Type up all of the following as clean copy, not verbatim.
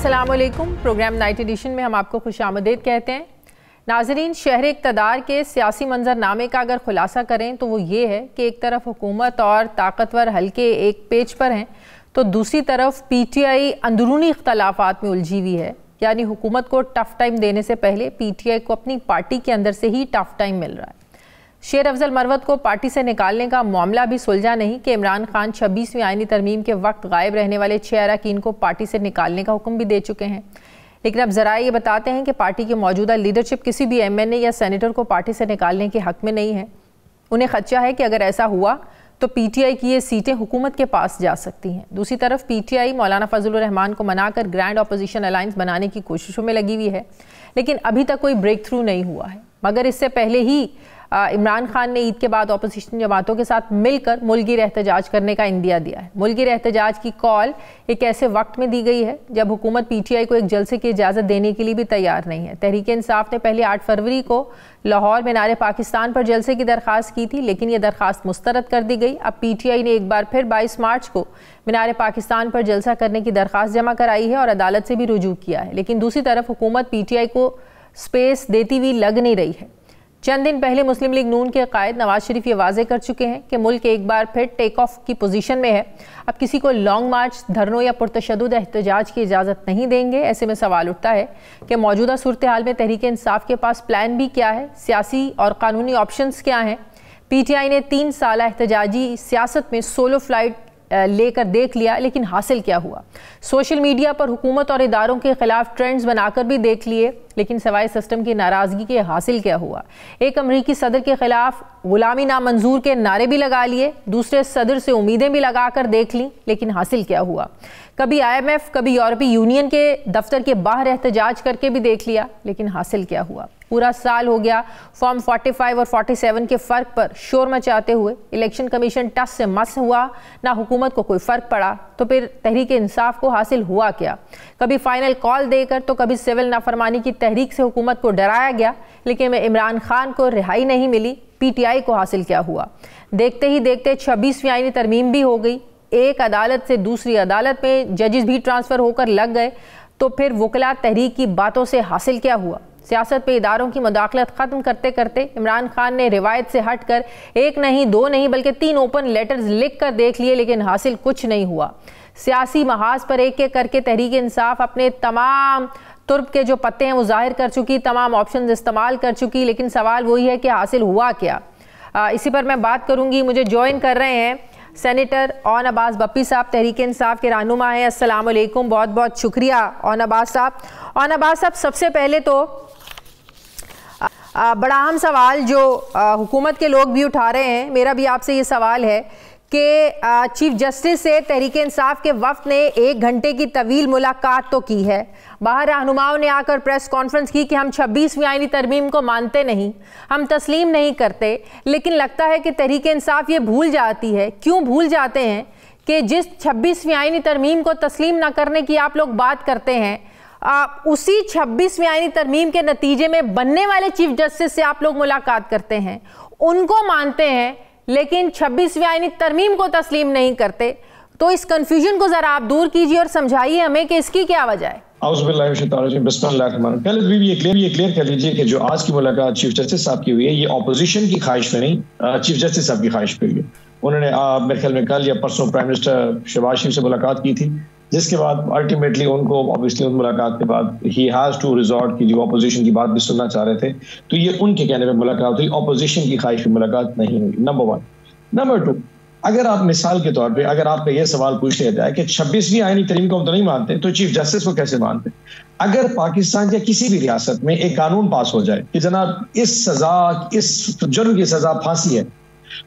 अस्सलामुअलैकुम। Programme night addition में हम आपको खुशामदीद कहते हैं। नाजरीन, शहर इक़्तिदार के सियासी मंजरनामे का अगर खुलासा करें तो वो ये है कि एक तरफ हुकूमत और ताकतवर हल्के एक पेज पर हैं तो दूसरी तरफ PTI अंदरूनी इख्तलाफात में उलझी हुई है। यानी हुकूमत को टफ टाइम देने से पहले PTI को अपनी पार्टी के अंदर से ही टफ टाइम मिल रहा है। शेर अफजल मरवत को पार्टी से निकालने का मामला भी सुलझा नहीं कि इमरान खान 26वीं आईनी तरमीम के वक्त गायब रहने वाले 6 अरकान को पार्टी से निकालने का हुक्म भी दे चुके हैं। लेकिन अब ज़रा ये बताते हैं कि पार्टी की मौजूदा लीडरशिप किसी भी MNA या सेनेटर को पार्टी से निकालने के हक में नहीं है। उन्हें खदशा है कि अगर ऐसा हुआ तो PTI की ये सीटें हुकूमत के पास जा सकती हैं। दूसरी तरफ PTI मौलाना फजलुर रहमान को मनाकर ग्रैंड अपोजिशन अलायंस बनाने की कोशिशों में लगी हुई है, लेकिन अभी तक कोई ब्रेक थ्रू नहीं हुआ है। मगर इससे पहले ही इमरान खान ने ईद के बाद अपोजिशन जमातों के साथ मिलकर मुल्की एहतजाज करने का इंदिया दिया है। मुल्की एहतजाज की कॉल एक ऐसे वक्त में दी गई है जब हुकूमत PTI को एक जलसे की इजाज़त देने के लिए भी तैयार नहीं है। तहरीक इंसाफ ने पहले 8 फरवरी को लाहौर मीनार पाकिस्तान पर जलसे की दरख्वास्त की थी, लेकिन यह दरख्वास्त मुस्तरद कर दी गई। अब PTI ने एक बार फिर 22 मार्च को मीनार पाकिस्तान पर जलसा करने की दरख्वास्त जमा कराई है और अदालत से भी रुजू किया है। लेकिन दूसरी तरफ हुकूमत PTI को स्पेस देती हुई लग नहीं रही है। चंद दिन पहले मुस्लिम लीग नून के कायद नवाज शरीफ ये वाजे कर चुके हैं कि मुल्क एक बार फिर टेक ऑफ की पोजीशन में है। अब किसी को लॉन्ग मार्च, धरनों या पुरतशद्दुद एहतजाज की इजाज़त नहीं देंगे। ऐसे में सवाल उठता है कि मौजूदा सूरत हाल में तहरीक इंसाफ के पास प्लान भी क्या है, सियासी और कानूनी ऑप्शंस क्या हैं। PTI ने 3 साल एहतजाजी सियासत में सोलो फ्लाइट लेकर देख लिया, लेकिन हासिल क्या हुआ। सोशल मीडिया पर हुकूमत और इदारों के खिलाफ ट्रेंड्स बनाकर भी देख लिए, लेकिन सवाए सिस्टम की नाराज़गी के हासिल क्या हुआ। एक अमरीकी सदर के खिलाफ गुलामी नामंजूर के नारे भी लगा लिए, दूसरे सदर से उम्मीदें भी लगा कर देख ली, लेकिन हासिल क्या हुआ। कभी IMF, कभी यूरोपीय यूनियन के दफ्तर के बाहर एहतजाज करके भी देख लिया, लेकिन हासिल क्या हुआ। पूरा साल हो गया फॉर्म 45 और 47 के फ़र्क पर शोर मचाते हुए। इलेक्शन कमीशन टस से मस हुआ, ना हुकूमत को कोई फ़र्क पड़ा, तो फिर तहरीक इंसाफ को हासिल हुआ क्या। कभी फाइनल कॉल देकर तो कभी सिविल नाफरमानी की तहरीक से हुकूमत को डराया गया, लेकिन इमरान खान को रिहाई नहीं मिली। PTI को हासिल क्या हुआ। देखते ही देखते 26वीं आईनी तरमीम भी हो गई। एक अदालत से दूसरी अदालत में जजेस भी ट्रांसफ़र होकर लग गए, तो फिर वकला तहरीक की बातों से हासिल क्या हुआ। सियासत पे इदारों की मुदाखलत ख़त्म करते करते इमरान खान ने रिवायत से हटकर 1 नहीं 2 नहीं बल्कि 3 ओपन लेटर्स लिख कर देख लिए, लेकिन हासिल कुछ नहीं हुआ। सियासी महाज पर एक एक करके तहरीक इंसाफ अपने तमाम तुर्ब के जो पत्ते हैं वो जाहिर कर चुकी, तमाम ऑप्शन इस्तेमाल कर चुकी, लेकिन सवाल वही है कि हासिल हुआ क्या। इसी पर मैं बात करूँगी। मुझे ज्वाइन कर रहे हैं सेनेटर ओन अब्बास बप्पी साहब, तहरीक इंसाफ के रहनुमा हैं। अस्सलाम वालेकुम, बहुत बहुत शुक्रिया ओन अब्बास साहब। ओन अब्बास साहब, सबसे पहले तो बड़ा अहम सवाल जो हुकूमत के लोग भी उठा रहे हैं, मेरा भी आपसे ये सवाल है कि चीफ जस्टिस से तहरीक इंसाफ के वफ़द ने 1 घंटे की तवील मुलाकात तो की है। बाहर रहनुमाओं ने आकर प्रेस कॉन्फ्रेंस की कि हम 26वीं आईनी तरमीम को मानते नहीं, हम तस्लीम नहीं करते, लेकिन लगता है कि तहरीक इंसाफ ये भूल जाती है। क्यों भूल जाते हैं कि जिस 26वीं आईनी तरमीम को तस्लीम न करने की आप लोग बात करते हैं, उसी 26वीं आईनी तरमीम के नतीजे में बनने वाले चीफ जस्टिस से आप लोग मुलाकात करते हैं, उनको मानते हैं, लेकिन 26वीं आईनी तरमीम को तस्लीम नहीं करते। तो इस कंफ्यूजन को जरा आप दूर कीजिए और समझाइए हमें कि इसकी क्या वजह है। पहले भी ये क्लियर कर लीजिए कि जो आज की मुलाकात चीफ जस्टिस साहब की हुई है, ये ऑपोजिशन की ख्वाहिश में नहीं, चीफ जस्टिस साहब की ख्वाहिश पे हुई है। उन्होंने मेरे ख्याल में कल या परसों प्राइम मिनिस्टर शहबाज शरीफ से मुलाकात की थी, जिसके बाद अल्टीमेटली उनको ऑब्वियसली उन मुलाकात के बाद ही हैज टू रिजॉर्ट की, जो अपोजिशन की बात भी सुनना चाह रहे थे, तो ये उनके कहने पे मुलाकात हुई, अपोजिशन की ख्वाहिश पे मुलाकात नहीं हुई। नंबर 1। नंबर 2, अगर आप मिसाल के तौर पे अगर आपका ये सवाल पूछ लिया जाए कि 26वीं आईनी तरमीम को हम तो नहीं मानते, तो चीफ जस्टिस को कैसे मानते। अगर पाकिस्तान या किसी भी रियासत में एक कानून पास हो जाए कि जनाब इस जुर्म की सजा फांसी है,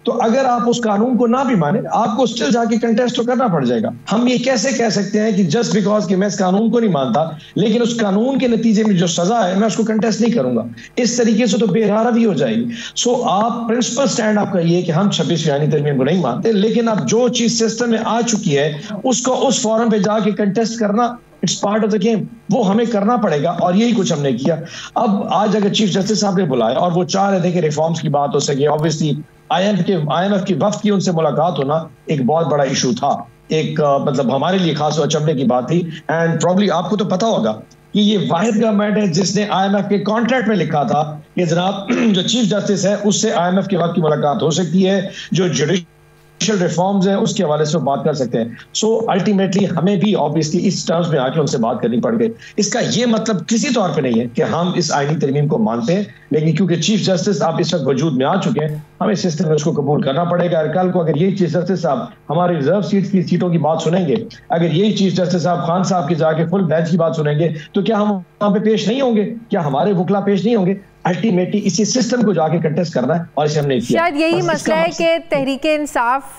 तो अगर आप उस कानून को ना भी माने, आपको स्टिल जाके कंटेस्ट तो करना पड़ जाएगा। हम ये कैसे कह सकते हैं कि जस्ट बिकॉज कि मैं इस कानून को नहीं मानता, लेकिन उस कानून के नतीजे में जो सजा है मैं उसको कंटेस्ट नहीं करूंगा, इस तरीके से तो बेरहरा भी हो जाएगी। सो आप प्रिंसिपल स्टैंड आपका ये कि हम 26वीं आईनी तरमीम को नहीं मानते, लेकिन अब जो चीज सिस्टम में आ चुकी है उसको उस फॉरम पे जाके कंटेस्ट करना, it's part of the game, वो हमें करना पड़ेगा, और यही कुछ हमने किया। अब आज अगर चीफ जस्टिस साहब ने बुलाया और वो चाह रहे थे कि रिफॉर्म्स की बात हो सके, ऑब्वियसली IMF की वफ्द की उनसे मुलाकात होना एक बहुत बड़ा इशू था, एक मतलब हमारे लिए खास और अचंभे की बात थी। एंड प्रॉब्ली आपको तो पता होगा कि ये वाहिद गवर्नमेंट है जिसने IMF के कॉन्ट्रैक्ट में लिखा था कि जनाब जो चीफ जस्टिस है उससे IMF के वक्त की मुलाकात हो सकती है, जो जुडिशल रिफॉर्म्स है उसके हवाले से बात कर सकते हैं। सो अल्टीमेटली हमें भी ऑब्वियसली इस टर्म्स में आके उनसे बात करनी पड़ गई। इसका ये मतलब किसी तौर पे नहीं है कि हम इस आईनी तरमीम को मानते हैं, लेकिन क्योंकि चीफ जस्टिस आप इस वक्त वजूद में आ चुके हैं, हमें सिस्टम में उसको कबूल करना पड़ेगा। और कल को अगर यही चीफ जस्टिस साहब हमारे रिजर्व सीटों की बात सुनेंगे, अगर यही चीफ जस्टिस साहब खान साहब की जाके फुल बेंच की बात सुनेंगे, तो क्या हम वहां पे पेश नहीं होंगे? क्या हमारे वकला पेश नहीं होंगे? अल्टीमेटली इसी सिस्टम को जाके कंटेस्ट करना है और इसे हमने किया। शायद यही मसला है कि तहरीक इंसाफ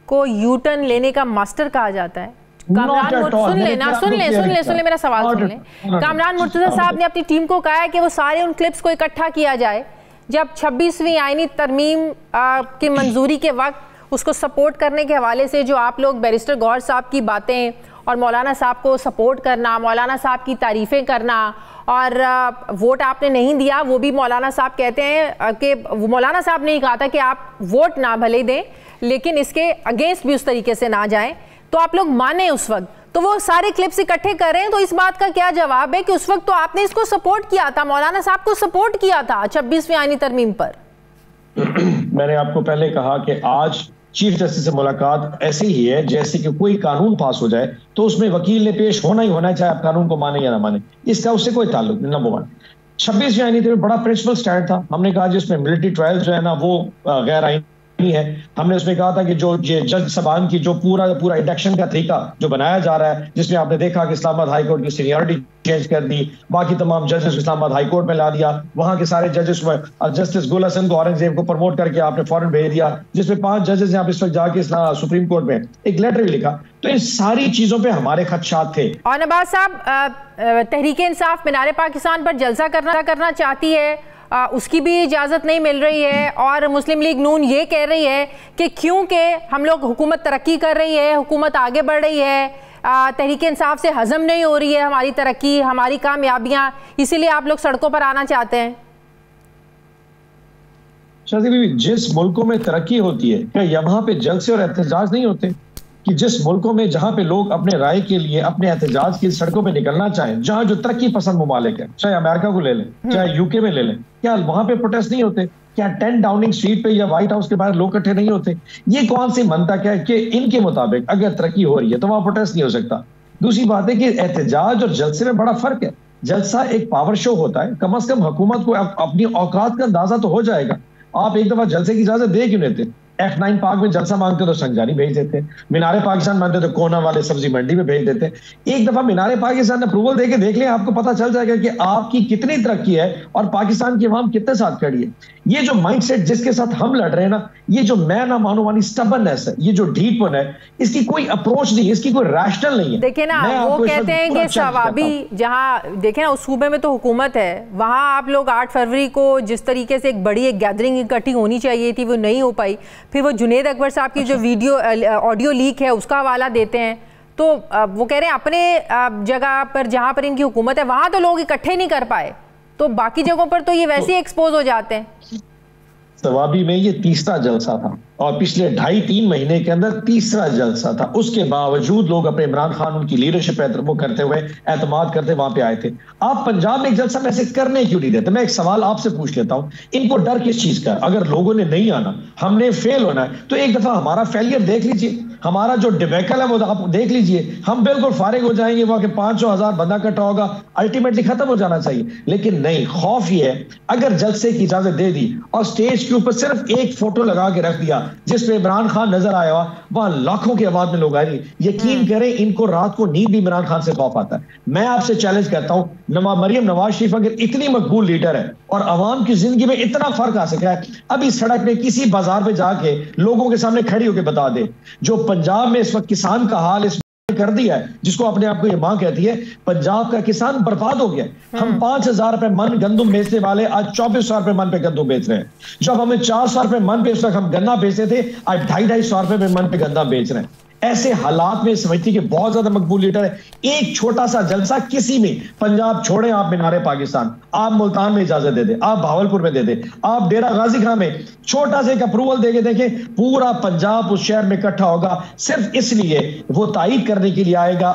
को यू टर्न लेने का मास्टर कहा जाता है। कामरान सुन ले मेरा सवाल सुन ले। कामरान मुर्तज़ा साहब ने अपनी टीम को कहा है कि वो सारे उन क्लिप्स को इकट्ठा किया जाए जब 26वीं आईनी तरमीम की मंजूरी के वक्त उसको सपोर्ट करने के हवाले से जो आप लोग बैरिस्टर गौहर साहब की बातें और मौलाना साहब को सपोर्ट करना, मौलाना साहब की तारीफ़ें करना, और वोट आपने नहीं दिया, वो भी मौलाना साहब कहते हैं कि मौलाना साहब ने ही कहा था कि आप वोट ना भले दें लेकिन इसके अगेंस्ट भी उस तरीके से ना जाएं, तो आप लोग माने उस वक्त। तो वो सारे क्लिप्स इकट्ठे कर रहे हैं, तो इस बात का क्या जवाब है कि उस वक्त तो आपने इसको सपोर्ट किया था, मौलाना साहब को सपोर्ट किया था 26वीं आईनी तरमीम पर। मैंने आपको पहले कहा कि आज चीफ जस्टिस से मुलाकात ऐसी ही है जैसे कि कोई कानून पास हो जाए तो उसमें वकील ने पेश होना ही होना है, चाहे आप कानून को माने या ना माने, इसका उससे कोई ताल्लुक नहीं। नंबर 1। 26वीं आईनी तरमीम बड़ा प्रिंसिपल स्टैंड था। हमने कहा जिसमें मिलिट्री ट्रायल जो है ना वो गैर आईनी है। हमने उसमें कहा था कि जो जज सबान की जो पूरा इंडक्शन का तरीका जो बनाया जा रहा है, जिसमें आपने देखा कि इस्लामाबाद हाई कोर्ट की सीनियरिटी चेंज कर दी, बाकी तमाम जजेस इस्लामाबाद हाई कोर्ट में ला दिया, वहां के सारे जजेस में जस्टिस गुल हसन को औरंगजेब को प्रमोट करके आपने फौरन भेज दिया, जिसमें 5 जजेस यहाँ पे इस वक्त जाके सुप्रीम कोर्ट में एक लेटर भी लिखा। तो इन सारी चीजों पे हमारे खदशात थे। और नवाज साहब तहरीक इंसाफ मीनार पाकिस्तान पर जलसा करना चाहती है, उसकी भी इजाज़त नहीं मिल रही है, और मुस्लिम लीग नून ये कह रही है कि क्योंकि हम लोग हुकूमत तरक्की कर रही है, हुकूमत आगे बढ़ रही है, तहरीक इंसाफ से हजम नहीं हो रही है हमारी तरक्की, हमारी कामयाबियां, इसीलिए आप लोग सड़कों पर आना चाहते हैं। जिस मुल्कों में तरक्की होती है क्या यहाँ पे जलसे और एहतजाज नहीं होते? कि जिस मुल्कों में जहां पे लोग अपने राय के लिए, अपने एहतजाज के सड़कों पे निकलना चाहें, जहां जो तरक्की पसंद ममालिक है, चाहे अमेरिका को ले लें, चाहे यूके में ले लें, क्या वहां पे प्रोटेस्ट नहीं होते? क्या 10 डाउनिंग स्ट्रीट पे या व्हाइट हाउस के बाहर लोग इकट्ठे नहीं होते? ये कौन सी मंतक है कि इनके मुताबिक अगर तरक्की हो रही है तो वहां प्रोटेस्ट नहीं हो सकता? दूसरी बात है कि एहतजाज और जलसे में बड़ा फर्क है। जलसा एक पावर शो होता है, कम से कम हुकूमत को अपनी औकात का अंदाजा तो हो जाएगा। आप एक दफा जलसे की इजाजत दे क्यों लेते? F9 पार्क में जलसा मांगते तो संजानी भेज देते, मीनारे पाकिस्तान मांगते तो कोना वाले सब्जी मंडी में भेज देते। एक दफा मीनारे पाकिस्तान अप्रूवल देके देख लें, आपको पता चल जाएगा कि आपकी कितनी तरक्की है और पाकिस्तान की अवाम कितने साथ खड़ी है। ये जो माइंडसेट जिसके साथ हम लड़ रहे हैं ना, ये जो मैं ना मानो वाली स्टबर्ननेस है, ये जो ढीठपन है, इसकी कोई अप्रोच नहीं है, इसकी कोई रैशनल नहीं है। देखिए ना, वो कहते हैं कि सवाबी जहां देखें ना उस सूबे में तो हुकूमत है, वहां आप लोग 8 फरवरी को जिस तरीके से एक बड़ी एक गैदरिंग इकट्ठी होनी चाहिए थी वो नहीं हो पाई, फिर वो जुनेद अकबर साहब की जो वीडियो ऑडियो लीक है उसका हवाला देते हैं, तो वो कह रहे हैं अपने जगह पर जहां पर इनकी हुकूमत है वहां तो लोग इकट्ठे नहीं कर पाए, तो बाकी जगहों पर तो ये वैसे ही एक्सपोज हो जाते हैं। सवाबी में ये तीसरा जलसा था और पिछले 2.5-3 महीने के अंदर तीसरा जलसा था। उसके बावजूद लोग अपने इमरान खान उनकी लीडरशिप वो करते हुए एतमाद करते वहां पे आए थे। आप पंजाब में एक जलसा में से करने क्यों नहीं देते? मैं एक सवाल आपसे पूछ लेता हूं, इनको डर किस चीज का? अगर लोगों ने नहीं आना, हमने फेल होना है, तो एक दफा हमारा फेलियर देख लीजिए, हमारा जो डिबेकल है वो आप देख लीजिए, हम बिल्कुल फारिग हो जाएंगे, वहां के 500,000 बंदा इकट्ठा होगा, अल्टीमेटली खत्म हो जाना चाहिए। लेकिन नहीं, खौफ ये है अगर जलसे की इजाजत दे दी और स्टेज के ऊपर सिर्फ एक फोटो लगा के रख दिया जिसपे इमरान खान नजर आया हुआ, वहां लाखों की आवाज में लोग आए, यकीन करें इनको रात को नींद भी इमरान खान से खौफ आता है। मैं आपसे चैलेंज करता हूं, मरियम नवाज शरीफ अगर इतनी मकबूल लीडर है और अवाम की जिंदगी में इतना फर्क आ सका है, अभी सड़क में किसी बाजार पे जाके लोगों के सामने खड़ी होकर बता दे जो पंजाब में इस वक्त किसान का हाल इस कर दिया है, जिसको अपने आप को ये मां कहती है, पंजाब का किसान बर्बाद हो गया। हम 5,000 रुपए मन गंदुम बेचने वाले आज 2400 रुपए मन पे गंदुम बेच रहे हैं। जब हमें 400 रुपए मन पे उस वक्त हम गन्ना बेचते थे, आज 250-250 रुपए पे मन पे गन्ना बेच रहे हैं। ऐसे हालात में समझती कि बहुत ज्यादा मकबूल लीडर है। एक छोटा सा जलसा किसी में, पंजाब छोड़े आप मीनारे पाकिस्तान, आप मुल्तान में इजाजत दे दे, आप भावलपुर में दे दे, आप डेरा गाजी खां में छोटा सा एक अप्रूवल देके देखें, पूरा पंजाब उस शहर में इकट्ठा होगा। सिर्फ इसलिए वो तायद करने के लिए आएगा,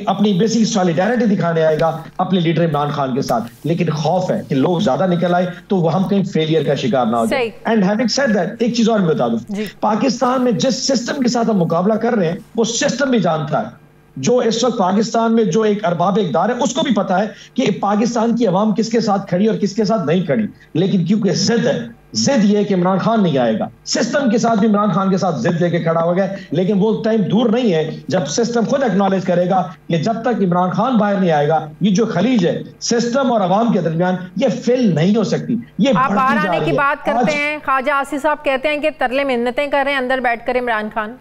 अपनी बेसिक सॉलिडारिटी दिखाने आएगा अपने लीडर इमरान खान के साथ। लेकिन खौफ है कि लोग ज्यादा निकल आए तो वो हम कहीं फेलियर का शिकार ना हो जाए। एंड हैविंग सेड दैट, एक चीज और मैं बता दूं, पाकिस्तान में जिस सिस्टम के साथ हम मुकाबला कर रहे हैं वो सिस्टम भी जानता है। जो इस वक्त पाकिस्तान में जो एक अरबाब इक़्तिदार है उसको भी पता है कि पाकिस्तान की अवाम किसके साथ खड़ी और किसके साथ नहीं खड़ी। लेकिन क्योंकि जिद है, जिद ये कि इमरान खान नहीं आएगा, सिस्टम के साथ भी इमरान खान के साथ जिद लेके खड़ा हो गया। लेकिन वो टाइम दूर नहीं है जब सिस्टम खुद एक्नॉलेज करेगा कि जब तक इमरान खान बाहर नहीं आएगा ये जो खलीज है सिस्टम और अवाम के दरमियान ये फिल नहीं हो सकती। ये आप बाहर आने की बात करते हैं, ख्वाजा आसिफ साहब कहते हैं कि तरले मिन्नतें कर रहे हैं अंदर बैठकर इमरान खान।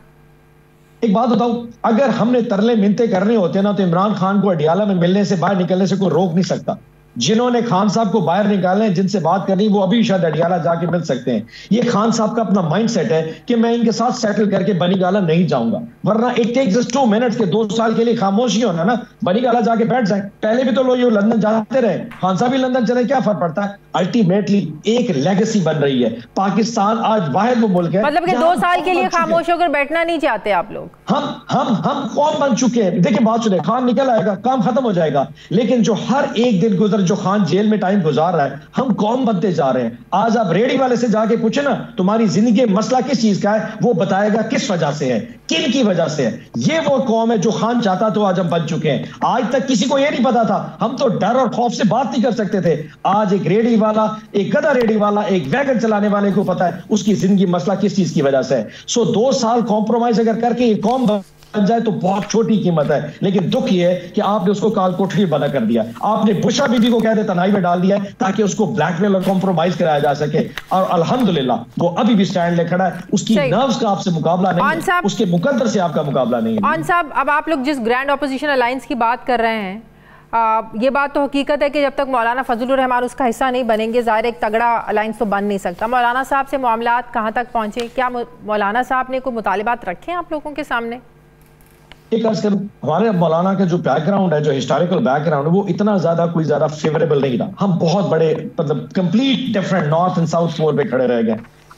एक बात बताऊं, अगर हमने तरले मिन्नतें करने होते ना तो इमरान खान को अडियाला में मिलने से, बाहर निकलने से कोई रोक नहीं सकता। जिन्होंने खान साहब को बाहर निकाले, जिनसे बात करनी, वो अभी शायद अडियाला जाके मिल सकते हैं। ये खान साहब का अपना माइंडसेट है कि मैं इनके साथ सेटल करके बनीगाला नहीं जाऊंगा, वरना इट टेक्स जस्ट 2 मिनट्स के 2 साल के लिए खामोशी होना ना, बनीगाला जाके बैठ जाए। पहले भी तो लोग ये लंदन जाते रहे, खान साहब भी लंदन चले, क्या फर्क पड़ता है। अल्टीमेटली एक लेगेसी बन रही है। पाकिस्तान आज वाहिद वो मुल्क है, मतलब कि 2 साल के लिए खामोश होकर बैठना नहीं चाहते आप लोग। हम कौन बन चुके हैं। देखिए बात सुने, खान निकल आएगा, काम खत्म हो जाएगा, लेकिन जो हर एक दिन गुजर, जो खान जेल में टाइम गुजार रहा है, हम कौन बनते जा रहे हैं। आज आप रेडी वाले से जाके पूछे ना तुम्हारी जिंदगी में मसला किस चीज का है, वो बताएगा किस वजह से है, किन की वजह से है। ये वो कौम है जो खान चाहता तो आज हम बन चुके हैं। आज तक किसी को ये नहीं पता था, हम तो डर और खौफ से बात नहीं कर सकते थे। आज एक रेडी वाला, एक गधा रेडी वाला, एक वैगन चलाने वाले को पता है उसकी जिंदगी मसला किस चीज की वजह से है। सो 2 साल कॉम्प्रोमाइज अगर करके ये कौम बन जाए तो बहुत छोटी कीमत है। लेकिन दुख ये है कि आपने उसको काल कोठरी बना कर दिया। आपने बुशरा बीबी को कहते तनाई में डाल दिया ताकि उसको ब्लैकमेल और कॉम्प्रोमाइज कराया जा सके। और अल्हम्दुलिल्लाह वो अभी भी स्टैंड ले खड़ा है। उसकी नर्व्स का आपसे मुकाबला नहीं है, उसके मुकद्दर से आपका मुकाबला नहीं है। आन साहब, अब आप लोग जिस ग्रैंड ऑपोजिशन अलायंस की बात कर रहे हैं, ये बात तो हकीकत है कि जब तक मौलाना फजलुर रहमान उसका हिस्सा नहीं बनेंगे, ज़ाहिर एक तगड़ा अलायंस तो बन नहीं सकता। मौलाना साहब से मामलात कहाँ तक पहुँचे? क्या मौलाना साहब ने कोई मुतालिबात रखे हैं आप लोगों के सामने? एक अर्ज करूं, हमारे मौलाना का जो बैकग्राउंड है, जो हिस्टोरिकल बैकग्राउंड है, वो इतना ज्यादा फेवरेबल नहीं था। हम बहुत बड़े मतलब complete different north and south pole पे खड़े रह गए।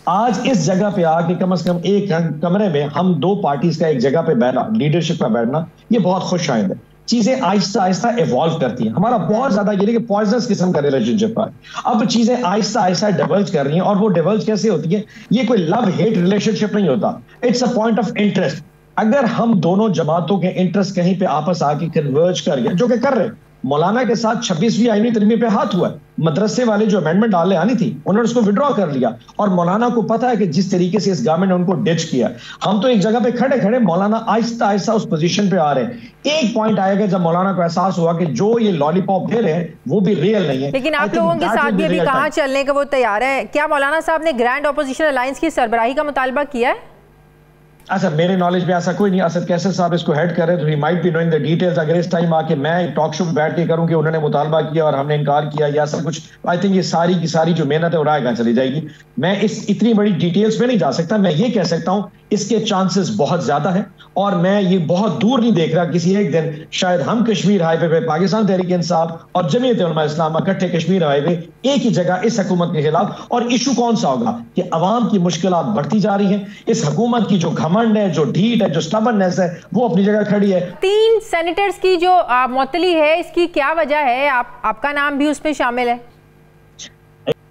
आज इस जगह पे आके कम से कम एक कमरे में हम 2 पार्टीज का एक जगह पे बैठना, लीडरशिप में बैठना, ये बहुत खुश आइंद है। चीजें आहिस्ता आहिस्ता इवॉल्व करती हैं। हमारा बहुत ज्यादा ये कि पॉइजनस किस्म का रिलेशनशिप है। अब चीजें आहिस्ता आहिस्ता डिवेल्प कर रही हैं। और वो डिवेल्प कैसे होती है? ये कोई लव हेट रिलेशनशिप नहीं होता, it's a point of interest. अगर हम दोनों जमातों के इंटरेस्ट कहीं पे आपस आके कन्वर्ज कर गए, जो कि कर रहे, मौलाना के साथ 26वीं आईनी तरमीम पे हाथ हुआ। मदरसे वाले जो अमेंडमेंट डाले आनी थी उन्होंने उसको विड्रॉ कर लिया। और मौलाना को पता है कि जिस तरीके से इस गवर्नमेंट ने उनको डिच किया, हम तो एक जगह पे खड़े खड़े मौलाना आहिस्ता आहिस्ता उस पोजीशन पे आ रहे हैं। एक पॉइंट आएगा जब मौलाना को एहसास हुआ कि जो ये लॉलीपॉप दे रहे हैं वो भी रियल नहीं है। लेकिन आप लोगों के साथ भी अभी कहाँ चलने का वो तैयार है? क्या मौलाना साहब ने ग्रैंड ऑपोजिशन अलायंस की सरबराही का मुतालबा किया है? अच्छा, मेरे नॉलेज में ऐसा कोई नहीं। असद कैसर साहब इसको हेड कर रहे हैं तो he might be knowing the details. अगर इस टाइम आके मैं टॉक शो में बैठ के करूं कि उन्होंने मुतालबा किया और हमने इनकार किया या सब कुछ, आई थिंक ये सारी की सारी जो मेहनत है वो रायगा चली जाएगी। मैं इस इतनी बड़ी डिटेल्स में नहीं जा सकता। मैं ये कह सकता हूं इसके चांसेस बहुत ज्यादा है और मैं ये बहुत दूर नहीं देख रहा किसी एक दिन शायद हम कश्मीर हाईवे पे पाकिस्तान तहरीक इंसाफ और जमीयत उलमा इस्लाम इकट्ठे कश्मीर हाईवे एक ही जगह इस हुकूमत के खिलाफ। और इशू कौन सा होगा कि अवाम की मुश्किलात बढ़ती जा रही हैं। इस हुकूमत की जो घमंड है, जो ढीठ है, जो स्टबर्ननेस है, वो अपनी जगह खड़ी है। 3 सेनेटर्स की जो मुअत्तली है, इसकी क्या वजह है? आपका नाम भी उसमें शामिल है।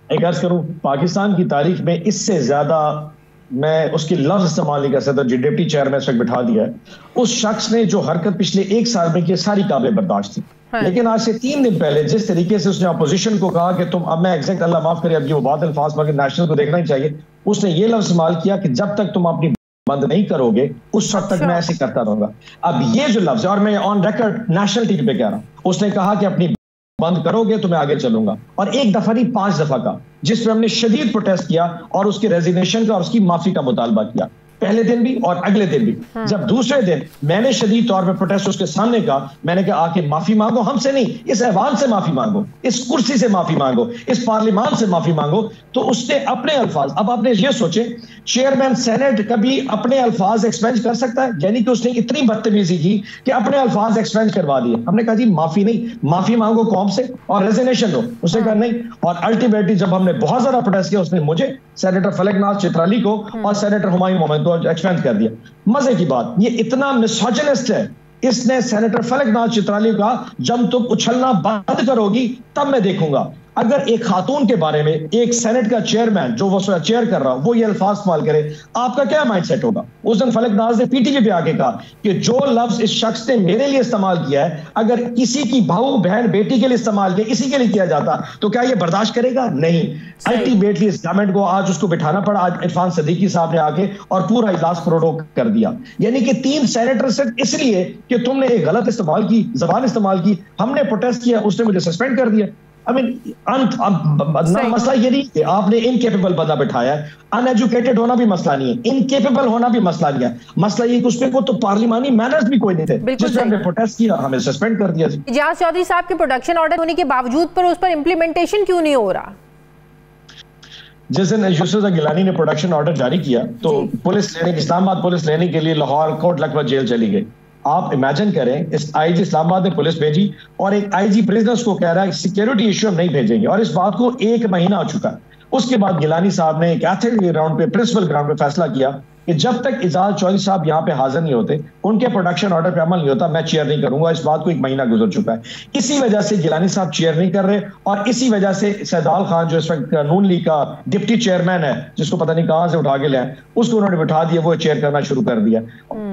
एक अर्ज करूं, पाकिस्तान की तारीख में इससे ज्यादा मैं उसकी लफ्ज इस्तेमाल नहीं कर सकता जो डिप्टी चेयरमैन तक बिठा दिया है। उस शख्स ने जो हरकत पिछले 1 साल में की सारी काबिल बर्दाश्त थी। हाँ। लेकिन आज से 3 दिन पहले जिस तरीके से उसने अपोजिशन को कहा कि तुम, अब मैं एग्जैक्ट अल्लाह माफ करे, अब ये बात अल्फाज मगर नेशनल को देखना ही चाहिए, उसने ये लफ्ज इस्तेमाल किया कि जब तक तुम अपनी बंद नहीं करोगे उस वक्त तक मैं ऐसे करता रहूंगा। अब ये जो लफ्ज है, और मैं ऑन रिकॉर्ड नेशनल टीवी पे कह रहा हूं, उसने कहा कि अपनी बंद करोगे तो मैं आगे चलूंगा। और 1 दफा नहीं 5 दफा का, जिस पर हमने शदीद प्रोटेस्ट किया और उसके रेजिग्नेशन का और उसकी माफी का मुतालबा किया। पहले दिन भी और अगले दिन भी। जब दूसरे दिन मैंने शदीद तौर पर प्रोटेस्ट उसके सामने कहा, मैंने कहा आके माफी मांगो, हमसे नहीं, इस ऐवान से माफी मांगो, इस कुर्सी से माफी मांगो, इस पार्लियामान से माफी मांगो। तो उसने अपने अल्फाज, अब आपने ये सोचे चेयरमैन सेनेट कभी अपने अल्फाज एक्सपेंज कर सकता है? यानी कि उसने इतनी बदतमीजी की कि अपने अल्फाज एक्सपेंज करवा दिए। हमने कहा जी माफी नहीं, माफी मांगो कौम से और रेजिग्नेशन दो। उसने कहा नहीं, और अल्टीमेटली जब हमने बहुत ज्यादा प्रोटेस्ट किया, उसने मुझे, सेनेटर फलकनाज चित्राली को और सेनेटर हुमायूं मोहम्मद को एक्सपेंड कर दिया। मजे की बात, ये इतना मिसोजिनिस्ट है, इसने सेनेटर फलकनाज चित्राली का जब तुम उछलना बंद करोगी तब मैं देखूंगा। अगर एक खातून के बारे में एक सेनेट का चेयरमैन जो वो चेयर कर रहा हो वो ये अल्फाज इस्तेमाल करे, आपका क्या माइंडसेट होगा? उस दिन फलकनाज ने पीटीवी पे आके कहा कि जो लफ्ज इस शख्स ने मेरे लिए इस्तेमाल किया है, अगर किसी की बहू बहन बेटी के लिए इस्तेमाल किया, इसी के लिए किया जाता तो क्या ये बर्दाश्त करेगा? नहीं। अल्टीमेटली इस गवर्नमेंट को आज उसको बिठाना पड़ा। आज इरफान सदीकी साहब ने आके और पूरा इजलास प्रोरोग कर दिया। यानी कि 3 सेनेटर सिर्फ इसलिए कि तुमने एक गलत इस्तेमाल की, जबान इस्तेमाल की, हमने प्रोटेस्ट किया, उसने मुझे सस्पेंड कर दिया। मसला ये नहीं कि आपने इनकेपेबल बंदा बिठाया है, अनएजुकेटेड होना भी मसला नहीं है, इनकेपेबल होना भी मसला नहीं है। मसला ये कि उसमें वो तो पार्लिमानी मैनर्स भी कोई नहीं थे। जिसने हमने प्रोटेस्ट किया हमें सस्पेंड कर दिया। इजाज चौधरी साहब के प्रोडक्शन ऑर्डर होने के बावजूद पर उस पर इम्प्लीमेंटेशन क्यों नहीं हो रहा? जिस दिन यूसुफ गिलानी ने प्रोडक्शन ऑर्डर जारी किया तो पुलिस लेने, इस्लामाबाद पुलिस लेने के लिए लाहौर कोट लखपत जेल चली गई। आप इमेजिन करें, इस आईजी इस्लामाबाद ने पुलिस भेजी और एक आईजी प्रिजनर्स को कह रहा है सिक्योरिटी इश्यू हम नहीं भेजेंगे, और इस बात को 1 महीना हो चुका है। उसके बाद गिलानी साहब ने एक एथिकल ग्राउंड पे, प्रिंसिपल ग्राउंड पे फैसला किया कि जब तक इजाज चौधरी साहब यहाँ पे हाजिर नहीं होते, उनके प्रोडक्शन ऑर्डर पे अमल नहीं होता, मैं चेयर नहीं करूंगा। इस बात को 1 महीना गुजर चुका है। इसी वजह से गिलानी साहब चेयर नहीं कर रहे, और इसी वजह से सैदाल खान जो इस वक्त नून लीग का डिप्टी चेयरमैन है, जिसको पता नहीं कहां से उठा के ले आए, उसको उन्होंने बिठा दिया, वो चेयर करना शुरू कर दिया।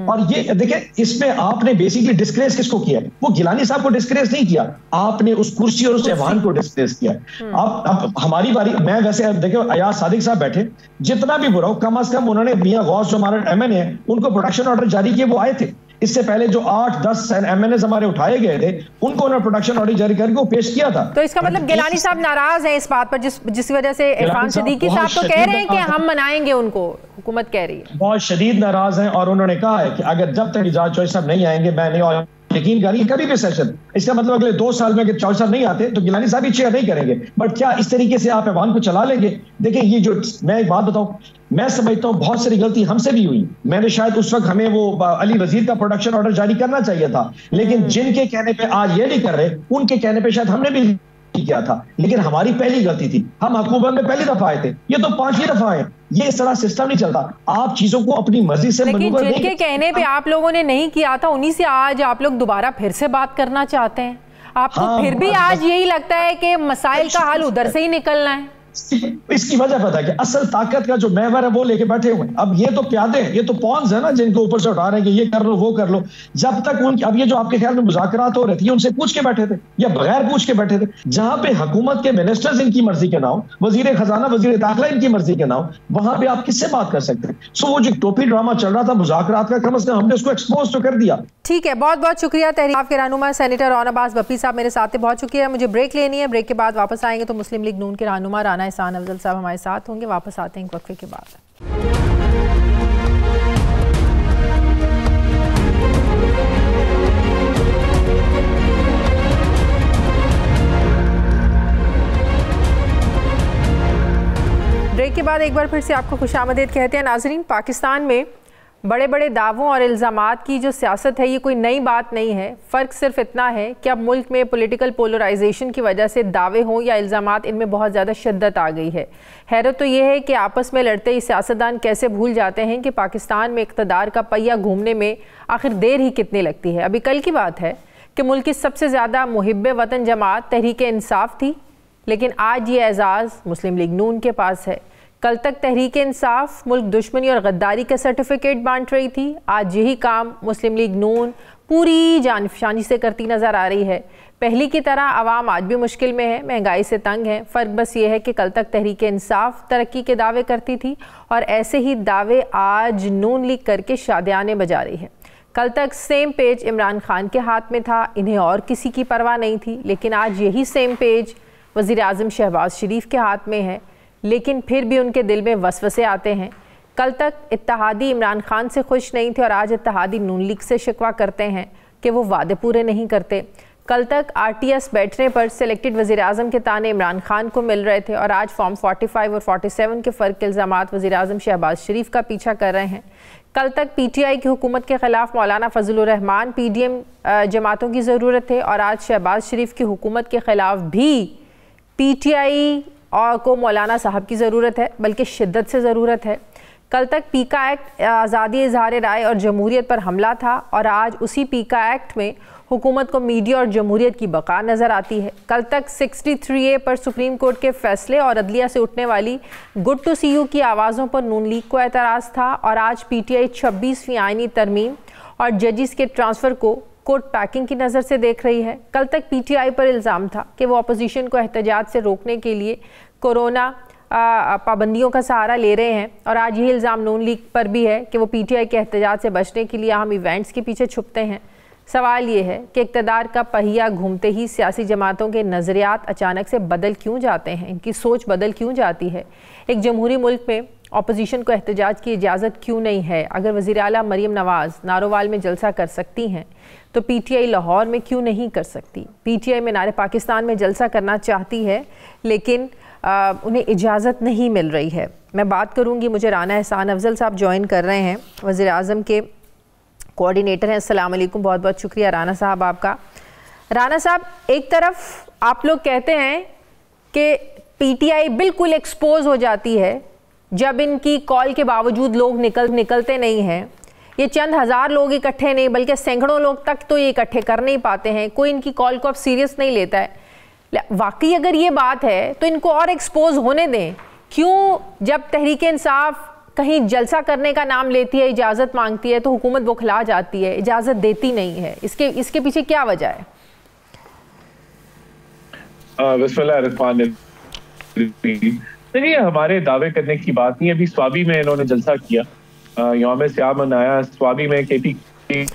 और ये देखिए, इसमें आपने बेसिकली डिस्क्रेस किसको किया? वो गिलानी साहब को डिस्क्रेस नहीं किया, आपने उस कुर्सी और उस ऐवान को डिस्क्रेस किया। अब हमारी बारी, मैं वैसे देखो अयाज सादिक साहब बैठे, जितना भी बुरा हो, कम अज कम उन्होंने मियां गौस जो हमारे एमएनए हैं, उनको प्रोडक्शन ऑर्डर जारी किए, वो आए थे। इससे पहले जो 8-10 एमएनए हमारे उठाए गए थे, उनको उन्होंने प्रोडक्शन ऑर्डर जारी करके वो पेश किया था। तो इसका मतलब गिलानी साहब नाराज हैं इस बात पर, जिस वजह से इरफान सदीकी साहब तो कह रहे हैं कि हम मनाएंगे उनको, हुकूमत कह रही है। बहुत शदीद नाराज हैं, और उन्होंने कहा है कि अगर जब तक इजाज चौधरी साहब नहीं आएंगे, मैं नहीं, और यकीन करिए कभी भी सेशन, इसका मतलब अगले 2 साल में अगर चौधरी साहब नहीं आते तो गिलानी साहब ही चेयर नहीं करेंगे। बट क्या इस तरीके से आप ऐवान को चला लेंगे? देखिए, ये जो मैं एक बात बताऊं, मैं समझता हूं बहुत सारी गलती हमसे भी हुई। मैंने शायद उस वक्त हमें वो अली वजीर का प्रोडक्शन ऑर्डर जारी करना चाहिए था, लेकिन जिनके कहने पे आज ये नहीं कर रहे, उनके कहने पे शायद हमने भी किया था। लेकिन हमारी पहली गलती थी, हम हुकूमत में पहली दफा आए थे, ये तो 5वीं दफा है। ये इस तरह सिस्टम नहीं चलता, आप चीजों को अपनी मर्जी से। लेकिन जिनके कहने पे आप लोगों ने नहीं किया था, उन्हीं से आज आप लोग दोबारा फिर से बात करना चाहते हैं। आपको फिर भी आज यही लगता है कि मसाइल का हल उधर से ही निकलना है? इसकी वजह पता है कि असल ताकत का जो महवर है वो लेके बैठे हुए। अब ये तो प्यादे हैं, ये तो पॉन्स है ना, जिनको ऊपर से उठा रहे हैं कि ये कर लो वो कर लो। जब तक उनकी, अब ये जो आपके ख्याल में मुज़ाकरात हो रहे थे, उनसे पूछ के बैठे थे या बगैर पूछ के बैठे थे? जहां पे हुकूमत के मिनिस्टर्स इनकी मर्जी के ना हो, वजीर खजाना वजीर दाखिला इनकी मर्जी के ना हो, वहां पे आप किससे बात कर सकते हैं? सो वो जो टोपी ड्रामा चल रहा था मुज़ाकरात का, कम से कम हमने उसको एक्सपोज तो कर दिया। ठीक है, बहुत बहुत शुक्रिया तहरीक के रहनुमा सेनेटर रौन अब्बास बप्पी साहब मेरे साथ थे, बहुत शुक्रिया। मुझे ब्रेक लेनी है, ब्रेक के बाद वापस आएंगे तो मुस्लिम लीग नून के रहनुमा राना एहसान अफजल साहब हमारे साथ होंगे। वापस आते हैं एक वक्फे के बाद। ब्रेक के बाद एक बार फिर से आपको खुशामदीद कहते हैं। नाजरीन, पाकिस्तान में बड़े बड़े दावों और इल्ज़ामात की जो सियासत है, ये कोई नई बात नहीं है। फ़र्क सिर्फ इतना है कि अब मुल्क में पॉलिटिकल पोलराइजेशन की वजह से दावे हों या इल्ज़ामात, इनमें बहुत ज़्यादा शिद्दत आ गई है। हैरत तो ये है कि आपस में लड़ते ही सियासतदान कैसे भूल जाते हैं कि पाकिस्तान में इक़्तिदार का पहिया घूमने में आखिर देर ही कितनी लगती है। अभी कल की बात है कि मुल्क की सबसे ज़्यादा मुहिब्बे वतन जमात तहरीक इंसाफ थी, लेकिन आज ये एजाज़ मुस्लिम लीग नून के पास है। कल तक तहरीक इंसाफ मुल्क दुश्मनी और गद्दारी का सर्टिफिकेट बांट रही थी, आज यही काम मुस्लिम लीग नून पूरी जानफशानी से करती नज़र आ रही है। पहली की तरह आवाम आज भी मुश्किल में है, महंगाई से तंग है। फ़र्क बस ये है कि कल तक तहरीक इंसाफ तरक्की के दावे करती थी और ऐसे ही दावे आज नून लीग करके शादियाने बजा रही है। कल तक सेम पेज इमरान खान के हाथ में था, इन्हें और किसी की परवाह नहीं थी, लेकिन आज यही सेम पेज वज़ीर आज़म शहबाज शरीफ के हाथ में है। लेकिन फिर भी उनके दिल में वसवसे आते हैं कल तक इत्तेहादी इमरान खान से खुश नहीं थे और आज इत्तेहादी नून लीग से शिकवा करते हैं कि वो वादे पूरे नहीं करते। कल तक RTS बैठने पर सिलेक्टेड वज़ीर-ए-आज़म के ताने इमरान खान को मिल रहे थे और आज फॉर्म 45 और 47 के फ़र्क के इल्ज़ामात वज़ीर-ए-आज़म शहबाज शरीफ का पीछा कर रहे हैं। कल तक PTI की हुकूमत के ख़िलाफ़ मौलाना फजलुर रहमान PDM जमातों की ज़रूरत है और आज शहबाज शरीफ की हुकूमत के ख़िलाफ़ भी PTI को मौलाना साहब की ज़रूरत है, बल्कि शिद्दत से ज़रूरत है। कल तक पीका एक्ट आज़ादी इज़हार राय और जमहूरियत पर हमला था और आज उसी पीका एक्ट में हुकूमत को मीडिया और जमहूरियत की बका नज़र आती है। कल तक 63A पर सुप्रीम कोर्ट के फैसले और अदलिया से उठने वाली गुड टू सी यू की आवाज़ों पर नून लीग को एतराज़ था और आज PTI 26वीं आईनी तरमीम और जजिस के ट्रांसफ़र को कोर्ट पैकिंग की नज़र से देख रही है। कल तक PTI पर इल्ज़ाम था कि वो अपोजिशन को एहतजाज से रोकने के लिए कोरोना पाबंदियों का सहारा ले रहे हैं और आज यही इल्ज़ाम नून लीग पर भी है कि वो PTI के एहतजाज से बचने के लिए अहम इवेंट्स के पीछे छुपते हैं। सवाल ये है कि इक़्तिदार का पहिया घूमते ही सियासी जमातों के नज़रियात अचानक से बदल क्यों जाते हैं, इनकी सोच बदल क्यों जाती है। एक जमहूरी मुल्क में अपोजिशन को एहतजाज की इजाज़त क्यों नहीं है? अगर वज़ीर आला मरीम नवाज़ नारोवाल में जलसा कर सकती हैं तो PTI लाहौर में क्यों नहीं कर सकती? PTI मीनार पाकिस्तान में जलसा करना चाहती है लेकिन उन्हें इजाज़त नहीं मिल रही है। मैं बात करूँगी, मुझे राना एहसान अफजल साहब ज्वाइन कर रहे हैं, वज़ीर आज़म के कोऑर्डिनेटर हैं। अस्सलाम वालेकुम, बहुत बहुत शुक्रिया राना साहब आपका। राना साहब, एक तरफ आप लोग कहते हैं कि PTI बिल्कुल एक्सपोज हो जाती है जब इनकी कॉल के बावजूद लोग निकलते नहीं हैं। ये चंद हज़ार लोग इकट्ठे नहीं बल्कि सैकड़ों लोग तक तो ये इकट्ठे कर नहीं पाते हैं, कोई इनकी कॉल को अब सीरियस नहीं लेता है। वाकई अगर ये बात है तो इनको और एक्सपोज होने दें। क्यों जब तहरीक इंसाफ कहीं जलसा करने का नाम लेती है, इजाज़त मांगती है, तो हुकूमत बौखला जाती है, इजाज़त देती नहीं है? इसके पीछे क्या वजह है? देखिए, हमारे दावे करने की बात नहीं। अभी स्वाबी में इन्होंने जलसा किया, यौम सियाम मनाया स्वाबी में। KP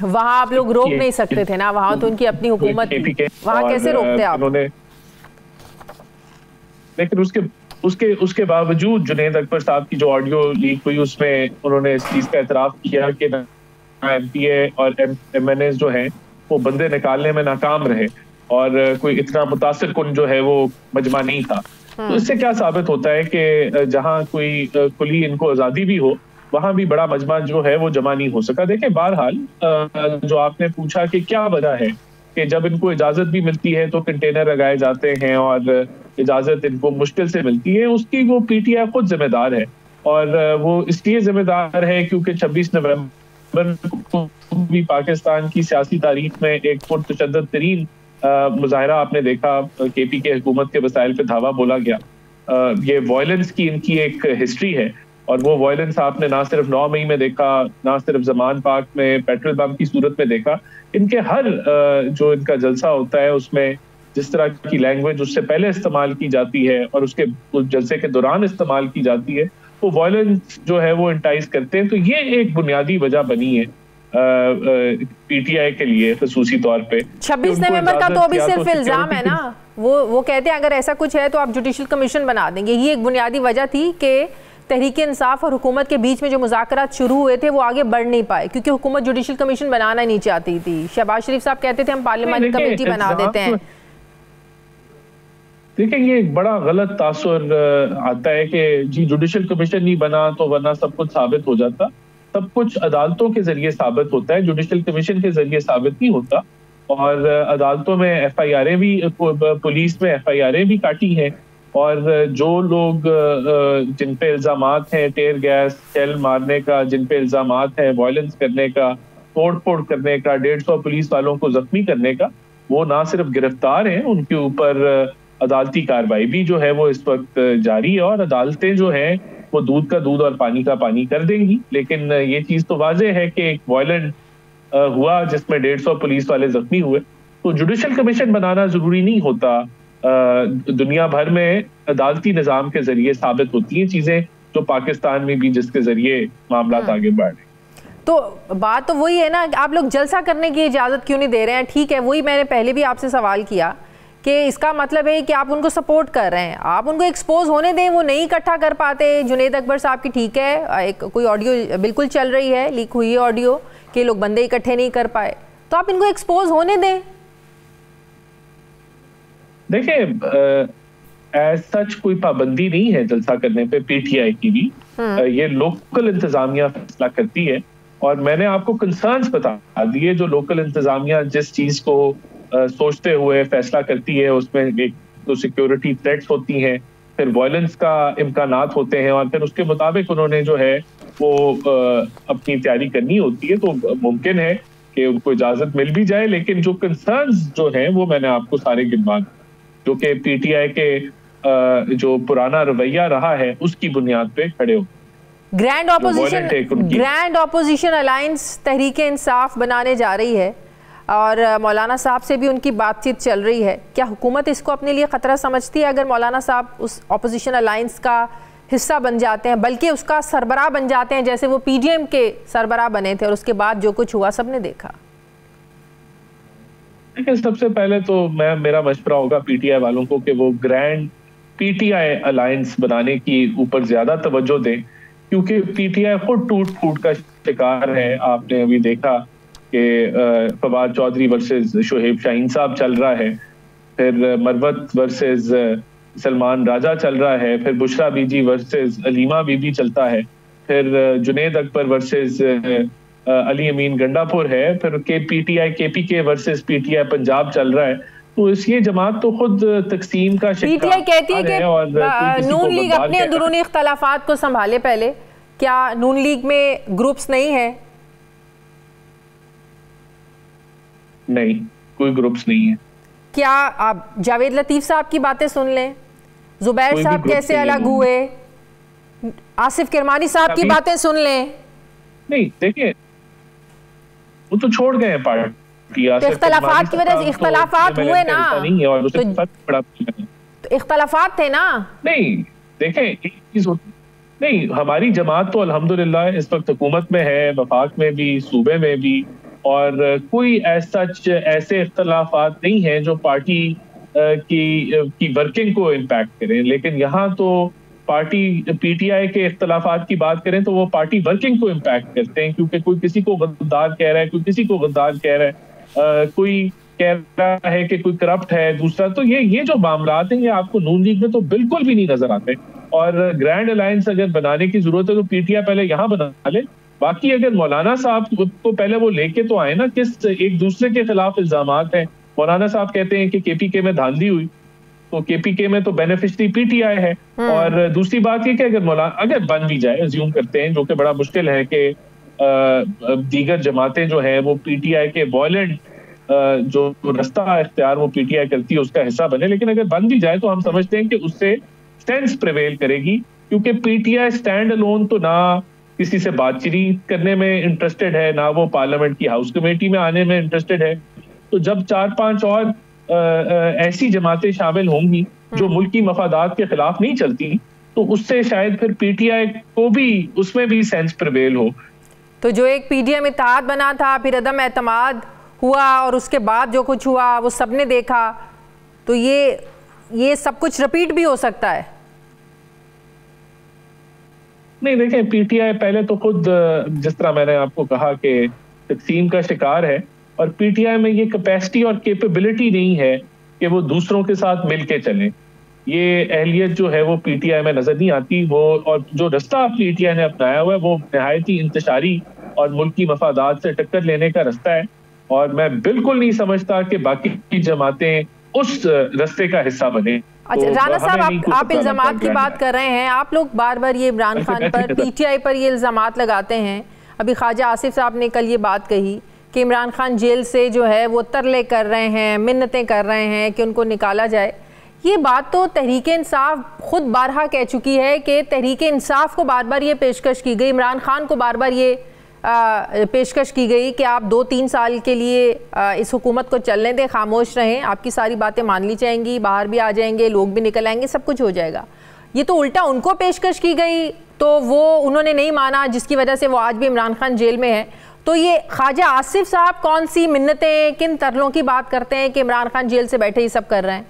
वहाँ आप लोग रोक नहीं सकते थे ना, वहाँ तो उनकी अपनी हुकूमत, वहाँ कैसे रोकते आप? लेकिन उसके बावजूद जुनैद अकबर साहब की जो ऑडियो लीक हुई उसमें उन्होंने इस चीज का एतराफ़ किया कि MPA और MNAs जो हैं वो बंदे निकालने में नाकाम रहे और कोई इतना मुतासिर कुन जो है वो मजमा नहीं था। तो इससे क्या साबित होता है कि जहाँ कोई खुली इनको आज़ादी भी हो वहाँ भी बड़ा मजमा जो है वो जमा नहीं हो सका। देखिए, बहरहाल जो आपने पूछा कि क्या वजह है कि जब इनको इजाज़त भी मिलती है तो कंटेनर लगाए जाते हैं और इजाज़त इनको मुश्किल से मिलती है, उसकी वो PTI खुद जिम्मेदार है। और वो इसलिए जिम्मेदार है क्योंकि 26 नवंबर को भी पाकिस्तान की सियासी तारीख में एक पुरतशद्दुद तरीन मुजाहरा आपने देखा, KP के हुकूमत के वसाइल पे धावा बोला गया। ये वायलेंस की इनकी एक हिस्ट्री है और वो वायलेंस आपने ना सिर्फ 9 मई में देखा, ना सिर्फ जमान पार्क में पेट्रोल पंप की सूरत में देखा। इनके हर जो इनका जलसा होता है उसमें जिस तरह की लैंग्वेज उससे पहले इस्तेमाल की जाती है और उसके उस जलसे के दौरान इस्तेमाल की जाती है, वो वायलेंस जो है वो इंटाइज करते हैं। तो ये एक बुनियादी वजह बनी है PTI के लिए खसूसी तौर पे। 26 नवंबर का तो अभी सिर्फ इल्जाम है ना, वो कहते हैं अगर ऐसा कुछ है तो आप जुडिशल कमीशन बना देंगे। ये एक बुनियादी वजह थी कि तहरीक इंसाफ और हुकूमत के बीच में जो मुज़ाकरात शुरू हुए थे वो आगे बढ़ नहीं पाए क्योंकि हुकूमत जुडिशल कमीशन बनाना नहीं चाहती थी। शहबाज शरीफ साहब कहते थे हम पार्लियामानी कमेटी बना देते हैं। देखिए, ये एक बड़ा गलत तासुर आता है कि जी जुडिशल कमीशन नहीं बना तो वरना सब कुछ साबित हो जाता। सब कुछ अदालतों के जरिए साबित होता है, जुडिशल कमीशन के जरिए साबित नहीं होता। और अदालतों में FIR भी, पुलिस में FIR भी काटी हैं और जो लोग जिन पे इल्जामात हैं टेयर गैस शेल मारने का, जिन पे इल्जामात हैं वायलेंस करने का, तोड़ फोड़ करने का, 150 पुलिस वालों को जख्मी करने का, वो ना सिर्फ गिरफ्तार हैं, उनके ऊपर अदालती कार्रवाई भी जो है वो इस वक्त जारी है और अदालतें जो हैं वो दूध का दूध और पानी का पानी कर देंगी। लेकिन ये चीज तो वाज़ेह है कि एक वायलेंट हुआ जिसमें 150 पुलिस वाले जख्मी हुए। तो जुडिशल कमीशन बनाना जरूरी नहीं होता। दुनिया भर में अदालती निज़ाम के जरिए साबित होती हैं चीजें, जो पाकिस्तान में भी जिसके जरिए मामला आगे बढ़ रहे। तो बात तो वही है ना, आप लोग जलसा करने की इजाज़त क्यों नहीं दे रहे हैं? ठीक है, वही मैंने पहले भी आपसे सवाल किया कि इसका मतलब है कि आप उनको सपोर्ट कर रहे हैं। आप उनको एक्सपोज होने दें, वो नहीं इकट्ठा कर पाते। जुनेद अकबर साहब की ठीक है, एक कोई ऑडियो बिल्कुल चल रही है, लीक हुई है ऑडियो कि लोग बंदे इकट्ठे नहीं कर पाए, तो आप इनको एक्सपोज होने दें। देखिए एज सच कोई पाबंदी नहीं है जलसा करने पे पीटीआई की भी, ये लोकल इंतजामिया फैसला करती है। और मैंने आपको कंसर्न्स बता दिए जो लोकल इंतजामिया जिस चीज को सोचते हुए फैसला करती है, उसमें एक तो सिक्योरिटी थ्रेट्स होती हैं, फिर वायलेंस का इम्कानात होते हैं, और फिर उसके मुताबिक उन्होंने जो है वो अपनी तैयारी करनी होती है। तो मुमकिन है कि उनको इजाजत मिल भी जाए, लेकिन जो कंसर्न्स जो हैं वो मैंने आपको सारे गिनवा, जो कि पीटीआई के जो पुराना रवैया रहा है उसकी बुनियाद पे खड़े हो। Grand opposition alliance Tehreek Insaf बनाने जा रही है और मौलाना साहब से भी उनकी बातचीत चल रही है। क्या हुकूमत इसको अपने लिए खतरा समझती है अगर मौलाना साहब उस ऑपोजिशन अलायंस का हिस्सा बन जाते हैं, बल्कि उसका सरबराह बन जाते हैं, जैसे वो पीडीएम के सरबराह बने थे और उसके बाद जो कुछ हुआ सबने देखा? देखिए, सबसे पहले तो मेरा मशवरा होगा पीटीआई वालों को कि वो ग्रैंड पीटीआई अलायंस बनाने की ऊपर ज्यादा तवज्जो दें, क्योंकि पीटीआई खुद टूट फूट का शिकार है। आपने अभी देखा कि फवाद चौधरी वर्सेस शोहेब शाहीन साहब चल रहा है, फिर मरवत वर्सेस सलमान राजा चल रहा है, फिर बुशरा बीजी वर्सेस अलीमा बीबी चलता है, फिर जुनेद अकबर वर्सेस अली अमीन गंडापुर है, फिर PTI KPK versus PTI Punjab चल रहा है। तो ये जमात तो खुद तकसीम का शिकार पीटीआई कहती है कि नून लीग अपने अंदरूनी इख्तलाफात को संभाले पहले। क्या नून लीग में ग्रुप्स नहीं है? नहीं, कोई ग्रुप्स नहीं है। क्या आप जावेद लतीफ साहब की बातें सुन लें, जुबैर साहब कैसे अलग हुए, आसिफ किरमानी साहब की बातें सुन लें? नहीं, देखिए वो तो छोड़ गए हैं पार्टी। तो इख्तलाफात की वजह से इख्तलाफात हुए ना, तो इख्तलाफात थे ना। नहीं, देखें एक चीज होती नहीं, हमारी जमात तो अल्हम्दुलिल्लाह इस वक्त हुकूमत में है, वफाक में भी, सूबे में भी, और कोई ऐसे इख्तलाफात नहीं है जो पार्टी की वर्किंग को इम्पैक्ट करें। लेकिन यहाँ तो पार्टी पीटीआई के इख्तलाफात की बात करें तो वो पार्टी वर्किंग को इम्पैक्ट करते हैं, क्योंकि कोई किसी को गद्दार कह रहा है, कोई किसी को गद्दार कह रहा है, कोई कह रहा है कि कोई करप्ट है, दूसरा। तो ये जो मामलात हैं ये आपको नून लीग में तो बिल्कुल भी नहीं नजर आते। और ग्रैंड अलायंस अगर बनाने की जरूरत है तो पीटीआई पहले यहाँ बना ले। बाकी अगर मौलाना साहब को पहले वो लेके तो आए ना, किस एक दूसरे के खिलाफ इल्जामात हैं। मौलाना साहब कहते हैं कि केपीके में धांधली हुई, तो केपीके में तो बेनिफिशरी पीटीआई है। और दूसरी बात ये कि अगर बन भी जाए, अज्यूम करते हैं, जो कि बड़ा मुश्किल है कि दीगर जमातें जो हैं वो पीटीआई के वॉयलेंट जो रास्ता इख्तियार वो पीटीआई करती है उसका हिस्सा बने, लेकिन अगर बन भी जाए तो हम समझते हैं कि उससे सेंस प्रिवेल करेगी, क्योंकि पीटीआई स्टैंड अलोन तो ना किसी से बातचीत करने में इंटरेस्टेड है, ना वो पार्लियामेंट की हाउस कमेटी में आने में इंटरेस्टेड है। तो जब 4-5 और ऐसी जमातें शामिल होंगी जो मुल्की मफादात के खिलाफ नहीं चलती, तो उससे शायद फिर पीटीआई को भी उसमें भी सेंस प्रिवेल हो। तो जो एक पीडीएम इत्तेहाद बना था, फिर अदम एतमाद हुआ और उसके बाद जो कुछ हुआ वो सबने देखा, तो ये सब कुछ रिपीट भी हो सकता है। नहीं, देखें, पीटीआई पहले तो खुद जिस तरह मैंने आपको कहा कि तकसीम का शिकार है, और पीटीआई में ये कैपेसिटी और कैपेबिलिटी नहीं है कि वो दूसरों के साथ मिलके चले। ये अहलियत जो है वो पीटीआई में नजर नहीं आती। वो और जो रास्ता पीटीआई ने अपनाया हुआ है वो नहायत ही इंतशारी और मुल्की मफादात से टक्कर लेने का रास्ता है, और मैं बिल्कुल नहीं समझता कि बाकी की जमातें उस रास्ते का हिस्सा बने। अच्छा, तो राना साहब, आप इल्जामात की बात कर रहे हैं, आप लोग बार बार ये इमरान खान पर, पीटीआई पर ये इल्जामात लगाते हैं। अभी ख्वाजा आसिफ साहब ने कल ये बात कही कि इमरान खान जेल से जो है वो तरले कर रहे हैं, मिन्नतें कर रहे हैं कि उनको निकाला जाए। ये बात तो तहरीक इंसाफ खुद बारहा कह चुकी है कि तहरीक इंसाफ को बार बार ये पेशकश की गई, इमरान खान को बार बार ये पेशकश की गई कि आप 2-3 साल के लिए इस हुकूमत को चलने दें, खामोश रहें, आपकी सारी बातें मान ली जाएंगी, बाहर भी आ जाएंगे, लोग भी निकल आएंगे, सब कुछ हो जाएगा। ये तो उल्टा उनको पेशकश की गई, तो वो उन्होंने नहीं माना, जिसकी वजह से वो आज भी इमरान खान जेल में है। तो ये ख्वाजा आसिफ साहब कौन सी मिन्नतें, किन तरलों की बात करते हैं कि इमरान खान जेल से बैठे ये सब कर रहे हैं,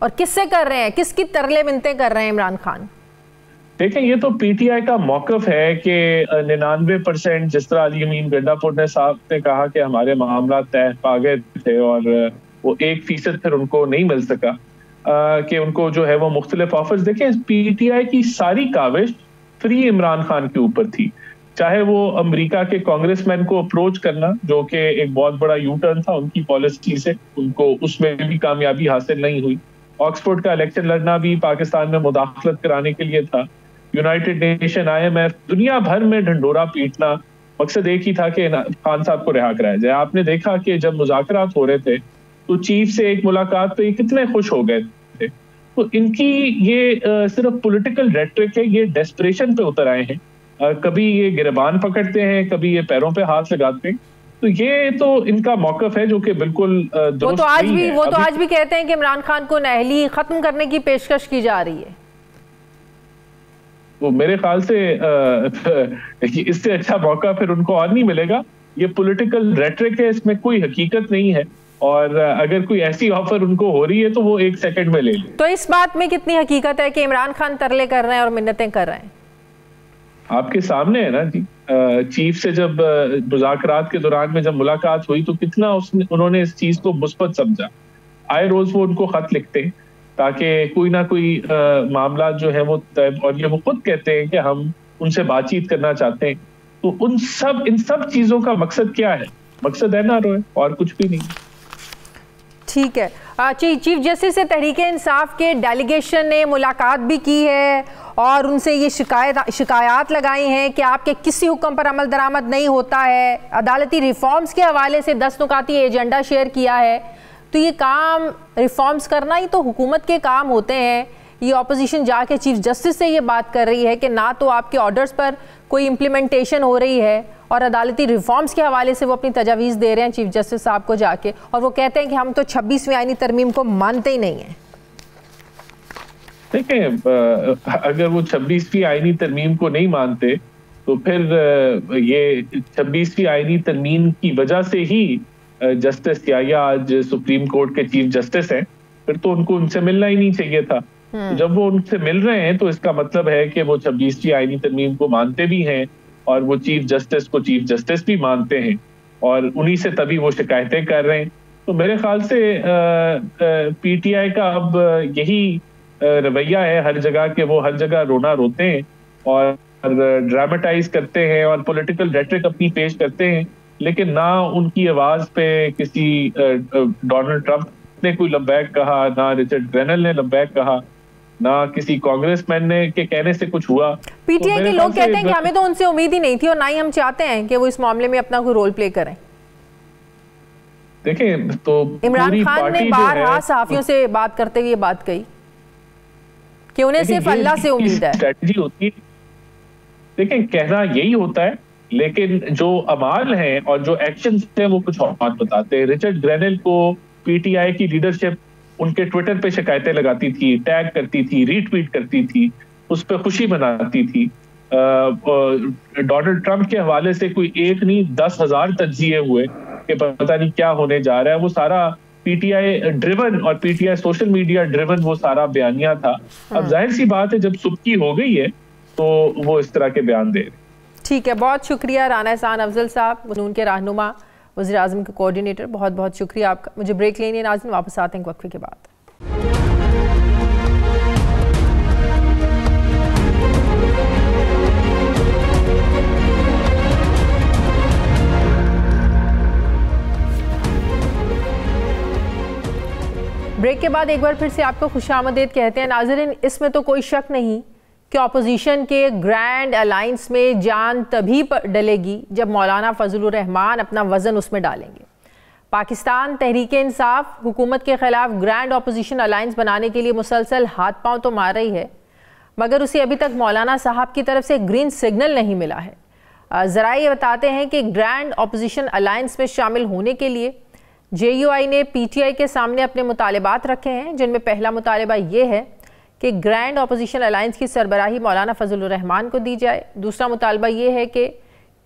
और किससे कर रहे हैं, किसकी तरले मिन्नतें कर रहे हैं इमरान खान? देखें, ये तो पीटीआई का मौकफ है कि 99% जिस तरह अली अमीन गंडापुर ने साहब ने कहा कि हमारे मामला तय पा गए थे और वो 1% फिर उनको नहीं मिल सका, कि उनको जो है वो मुख्तलिफ ऑफर्स। देखें, पीटीआई की सारी काविश फ्री इमरान खान के ऊपर थी, चाहे वो अमेरिका के कांग्रेसमैन को अप्रोच करना, जो कि एक बहुत बड़ा यू टर्न था उनकी पॉलिसी से, उनको उसमें भी कामयाबी हासिल नहीं हुई। ऑक्सफोर्ड का इलेक्शन लड़ना भी पाकिस्तान में मुदाखलत कराने के लिए था। यूनाइटेड नेशन, IMF, दुनिया भर में ढंडोरा पीटना, मकसद एक ही था कि खान साहब को रिहा कराया जाए। आपने देखा कि जब मुज़ाकरात हो रहे थे तो चीफ से एक मुलाकात पे कितने खुश हो गए थे। तो इनकी ये सिर्फ पॉलिटिकल रेटरिक है, ये डेस्परेशन पे उतर आए हैं। कभी ये गिरबान पकड़ते हैं, कभी ये पैरों पे हाथ लगाते हैं। तो ये तो इनका मौकफ है जो कि बिल्कुल वो तो आज भी कहते हैं कि इमरान खान को नहली खत्म करने की पेशकश की जा रही है। तो मेरे ख्याल से इससे अच्छा मौका फिर उनको और नहीं मिलेगा। ये पॉलिटिकल रेटरिक है, इसमें कोई हकीकत नहीं है, और अगर कोई ऐसी ऑफर उनको हो रही है तो वो 1 सेकंड में ले ले। तो इस बात में कितनी हकीकत है कि इमरान खान तरले कर रहे हैं और मिन्नतें कर रहे हैं? आपके सामने है ना जी। चीफ से जब मुज़ाकरात के दौरान में जब मुलाकात हुई तो कितना उन्होंने इस चीज को मुस्बत समझा। आए रोज वो उनको खत लिखते हैं ताकि कोई ना कोई मामला जो है वो तय, और ये वो खुद कहते हैं कि हम उनसे बातचीत करना चाहते हैं। तो इन सब चीजों का मकसद क्या है? मकसद है ना रोए, और कुछ भी नहीं। ठीक है। चीफ जस्टिस से तहरीके इंसाफ के डेलीगेशन ने मुलाकात भी की है और उनसे ये शिकायत लगाई हैं कि आपके किसी हुक्म पर अमल दरामद नहीं होता है। अदालती रिफॉर्म्स के हवाले से 10 नुकाती एजेंडा शेयर किया है। तो ये काम रिफॉर्म्स करना ही तो हुकूमत के काम होते हैं। ये ऑपोजिशन जाके चीफ जस्टिस से ये बात कर रही है कि ना तो आपके ऑर्डर्स पर कोई इम्प्लीमेंटेशन हो रही है और अदालती रिफॉर्म्स के हवाले से वो अपनी तजावीज़ दे रहे हैं चीफ जस्टिस साहब को जाके, और वो कहते हैं कि हम तो 26वीं आईनी तरमीम को मानते ही नहीं हैं। देखें, अगर वो 26वीं आईनी तरमीम को नहीं मानते तो फिर ये 26वीं आईनी तरमीम की वजह से ही जस्टिस याया आज सुप्रीम कोर्ट के चीफ जस्टिस हैं, फिर तो उनको उनसे मिलना ही नहीं चाहिए था। तो जब वो उनसे मिल रहे हैं तो इसका मतलब है कि वो 26वीं आईनी तरमीम को मानते भी हैं और वो चीफ जस्टिस को चीफ जस्टिस भी मानते हैं, और उन्हीं से तभी वो शिकायतें कर रहे हैं। तो मेरे ख्याल से पीटीआई का अब यही रवैया है हर जगह के, वो हर जगह रोना रोते हैं और ड्रामेटाइज करते हैं और पॉलिटिकल रेटरिक अपनी पेश करते हैं, लेकिन ना उनकी आवाज पे किसी डोनाल्ड ट्रंप ने कोई लब्बैक कहा, ना रिचर्ड ग्रेनल ने लब्बैक कहा, ना किसी कांग्रेसमैन ने के कहने से कुछ हुआ। पीटीआई के लोग कहते हैं कि हमें तो उनसे उम्मीद ही नहीं थी और ना ही हम चाहते हैं कि वो इस मामले में अपना कोई रोल प्ले करें। देखें, तो इमरान खान ने बारहा सहाफियों से बात करते हुए बात कही कि उन्हें सिर्फ अल्लाह से उम्मीद है। स्ट्रेटजी होती है, देखें, कहना यही होता है, लेकिन जो अमाल हैं और जो एक्शंस हैं वो कुछ और बताते हैं। रिचर्ड ग्रेनल को पीटीआई की लीडरशिप उनके ट्विटर पे शिकायतें लगाती थी, टैग करती थी, रीट्वीट करती थी, उस पर खुशी मनाती थी। डोनाल्ड ट्रंप के हवाले से कोई एक नहीं 10,000 तज्जिए हुए कि पता नहीं क्या होने जा रहा है। वो सारा पीटीआई ड्रिवन और पीटीआई सोशल मीडिया ड्रिवन वो सारा बयानिया था। अब जाहिर सी बात है जब सुबकी हो गई है तो वो इस तरह के बयान दे रहे। ठीक है, बहुत शुक्रिया राना एहसान अफजल साहब, कानून के रहनुमा, वज़ीर आज़म के कोऑर्डिनेटर, बहुत बहुत शुक्रिया आपका। मुझे ब्रेक लेनी है नाज़रीन, वापस आते हैं वक्फे के बाद। ब्रेक के बाद एक बार फिर से आपको खुशामदीद कहते हैं नाज़रीन। इसमें तो कोई शक नहीं कि अपोजिशन के ग्रैंड अलायंस में जान तभी डलेगी जब मौलाना फजलुर रहमान अपना वज़न उसमें डालेंगे। पाकिस्तान तहरीक इंसाफ हुकूमत के ख़िलाफ़ ग्रैंड अपोजिशन अलायंस बनाने के लिए मुसलसल हाथ पांव तो मार रही है, मगर उसे अभी तक मौलाना साहब की तरफ से ग्रीन सिग्नल नहीं मिला है। ज़रा ये बताते हैं कि ग्रैंड अपोजिशन अलायंस में शामिल होने के लिए JUI ने PTI के सामने अपने मुतालिबात रखे हैं, जिनमें पहला मुतालिबा ये है कि ग्रैंड अपोजिशन अलायंस की सरबराही मौलाना फजलुर रहमान को दी जाए। दूसरा मुतालबा ये है कि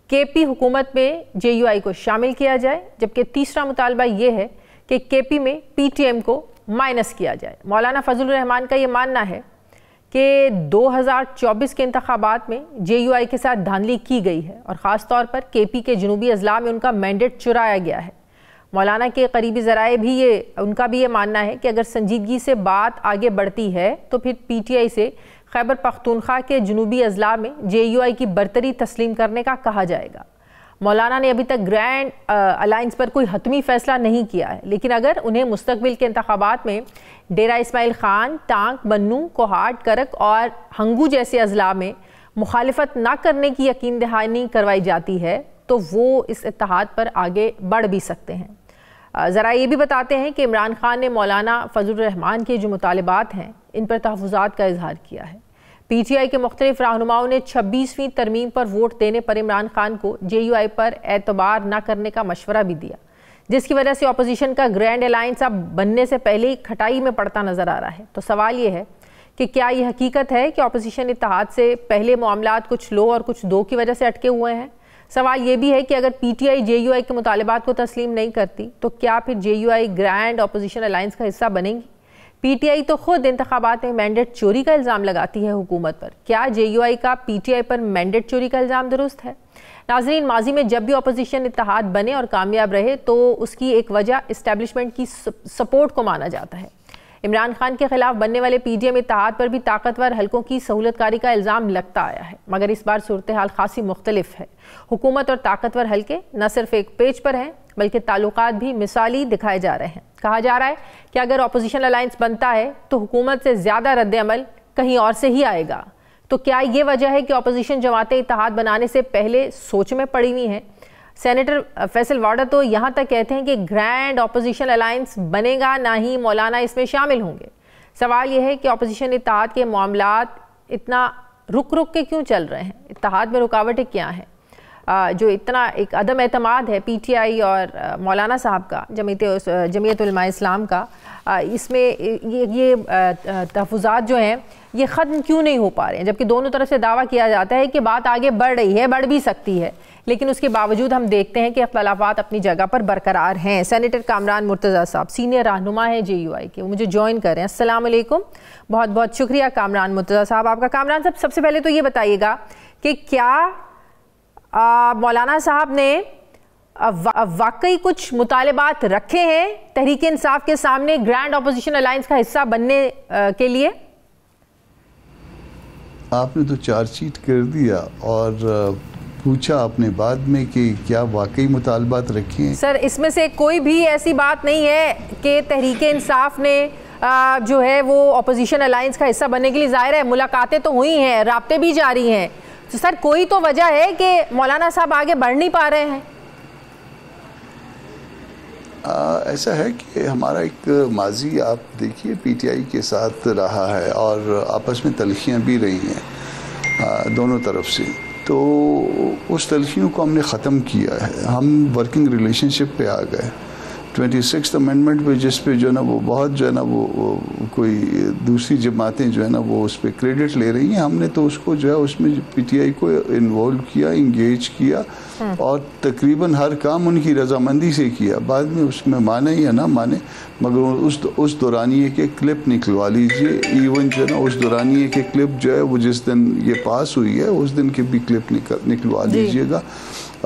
केपी हुकूमत में JUI को शामिल किया जाए, जबकि तीसरा मुतालबा ये है कि केपी में PTM को माइनस किया जाए। मौलाना फजलुर रहमान का ये मानना है कि 2024 के इंतखाबात में JUI के साथ धांधली की गई है और ख़ास तौर पर केपी के जनूबी अजला में उनका मैंडेट चुराया गया है। मौलाना के करीबी ज़राए भी उनका भी ये मानना है कि अगर संजीदगी से बात आगे बढ़ती है तो फिर PTI से खैबर पख्तूनख्वा के जनूबी अजला में JUI की बरतरी तस्लीम करने का कहा जाएगा। मौलाना ने अभी तक ग्रैंड अलायंस पर कोई हतमी फैसला नहीं किया है, लेकिन अगर उन्हें मुस्तकबिल के इंतखाबात में डेरा इस्माइल खान, टांक, बन्नू, कोहाट, करक और हंगू जैसे अजला में मुखालिफत ना करने की यकीन दहानी करवाई जाती है तो वो इस इत्तेहाद पर आगे बढ़ भी सकते हैं। ज़रा ये भी बताते हैं कि इमरान खान ने मौलाना फजलुर रहमान के जो मुतालिबात हैं इन पर तहफ़्फ़ुज़ात का इजहार किया है। PTI के मुख्तलिफ रहनुमाओं ने 26वीं तरमीम पर वोट देने पर इमरान खान को JUI पर एतबार न करने का मशवरा भी दिया, जिसकी वजह से अपोजिशन का ग्रैंड अलायंस अब बनने से पहले ही खटाई में पड़ता नज़र आ रहा है। तो सवाल ये है कि क्या ये हकीकत है कि अपोजिशन इत्तेहाद से पहले मामलात कुछ लो और कुछ दो की वजह से अटके हुए हैं? सवाल ये भी है कि अगर PTI JUI के मुतालिबात को तस्लीम नहीं करती तो क्या फिर JUI ग्रैंड अपोजिशन अलायंस का हिस्सा बनेंगी? PTI तो खुद इंतखाबात में मैंडेट चोरी का इल्ज़ाम लगाती है हुकूमत पर। क्या JUI का PTI पर मैंडेट चोरी का इल्ज़ाम दुरुस्त है? नाज़रीन, माजी में जब भी अपोजिशन इत्तेहाद बने और कामयाब रहे तो उसकी एक वजह इस्टेब्लिशमेंट की सपोर्ट को माना जाता है। इमरान खान के खिलाफ बनने वाले PTM इत्तेहाद पर भी ताकतवर हलकों की सहूलतकारी का इल्ज़ाम लगता आया है, मगर इस बार सूरत हाल खासी मुख्तलिफ है। हुकूमत और ताकतवर हलके न सिर्फ एक पेज पर हैं बल्कि ताल्लुकात भी मिसाली दिखाए जा रहे हैं। कहा जा रहा है कि अगर अपोजिशन अलायंस बनता है तो हुकूमत से ज़्यादा रद्द-ए-अमल कहीं और से ही आएगा। तो क्या ये वजह है कि अपोजिशन जमातें इत्तेहाद बनाने से पहले सोच में पड़ी हुई हैं? सेनेटर फैसल वाडा तो यहाँ तक कहते हैं कि ग्रैंड अपोजिशन अलायंस बनेगा, ना ही मौलाना इसमें शामिल होंगे। सवाल यह है कि अपोजिशन इत्तेहाद के मामलात इतना रुक रुक के क्यों चल रहे हैं? इत्तेहाद में रुकावटें क्या हैं? जो इतना एक अदम एतमाद है PTI और मौलाना साहब का, जमीयत उलमा इस्लाम का, इसमें ये तहफ़्फ़ुज़ात जो हैं ये ख़त्म क्यों नहीं हो पा रहे हैं? जबकि दोनों तरफ से दावा किया जाता है कि बात आगे बढ़ रही है, बढ़ भी सकती है, लेकिन उसके बावजूद हम देखते हैं कि अख्तलाफ़ात अपनी जगह पर बरकरार हैं। सेनेटर कामरान मुर्तज़ा साहब सीनियर रहनुमा हैं JUI के, वो मुझे ज्वाइन कर रहे हैं। अस्सलाम वालेकुम, बहुत बहुत शुक्रिया कामरान मुर्तज़ा साहब आपका। कामरान साहब, सबसे पहले तो ये बताइएगा कि क्या मौलाना साहब ने वाकई कुछ मुतालिबात रखे हैं तहरीक इंसाफ के सामने ग्रैंड अपोजिशन अलायंस का हिस्सा बनने के लिए? आपने तो चार्जशीट कर दिया और पूछा आपने बाद में कि क्या वाकई मुतालबात रखे हैं। सर, इसमें से कोई भी ऐसी बात नहीं है कि तहरीक इंसाफ ने जो है वो अपोजिशन अलायंस का हिस्सा बनने के लिए, जाहिर है मुलाकातें तो हुई हैं, राब्ते भी जारी हैं, तो सर कोई तो वजह है कि मौलाना साहब आगे बढ़ नहीं पा रहे हैं। ऐसा है कि हमारा एक माजी आप देखिए PTI के साथ रहा है और आपस में तलखियाँ भी रही हैं दोनों तरफ से, तो उस तलखियों को हमने ख़त्म किया है। हम वर्किंग रिलेशनशिप पे आ गए। 26th अमेंडमेंट पे जिस पे जो है ना वो बहुत जो है ना वो कोई दूसरी जमातें जो है ना वो उस पर क्रेडिट ले रही हैं, हमने तो उसको जो है उसमें PTI को इन्वॉल्व किया, इंगेज किया और तकरीबन हर काम उनकी रजामंदी से किया। बाद में उसमें माने या ना माने, मगर उस दौरानिए के क्लिप निकलवा लीजिए। इवन जो है ना उस दौरानिए के क्लिप जो है वो जिस दिन ये पास हुई है उस दिन के भी क्लिप निकलवा लीजिएगा।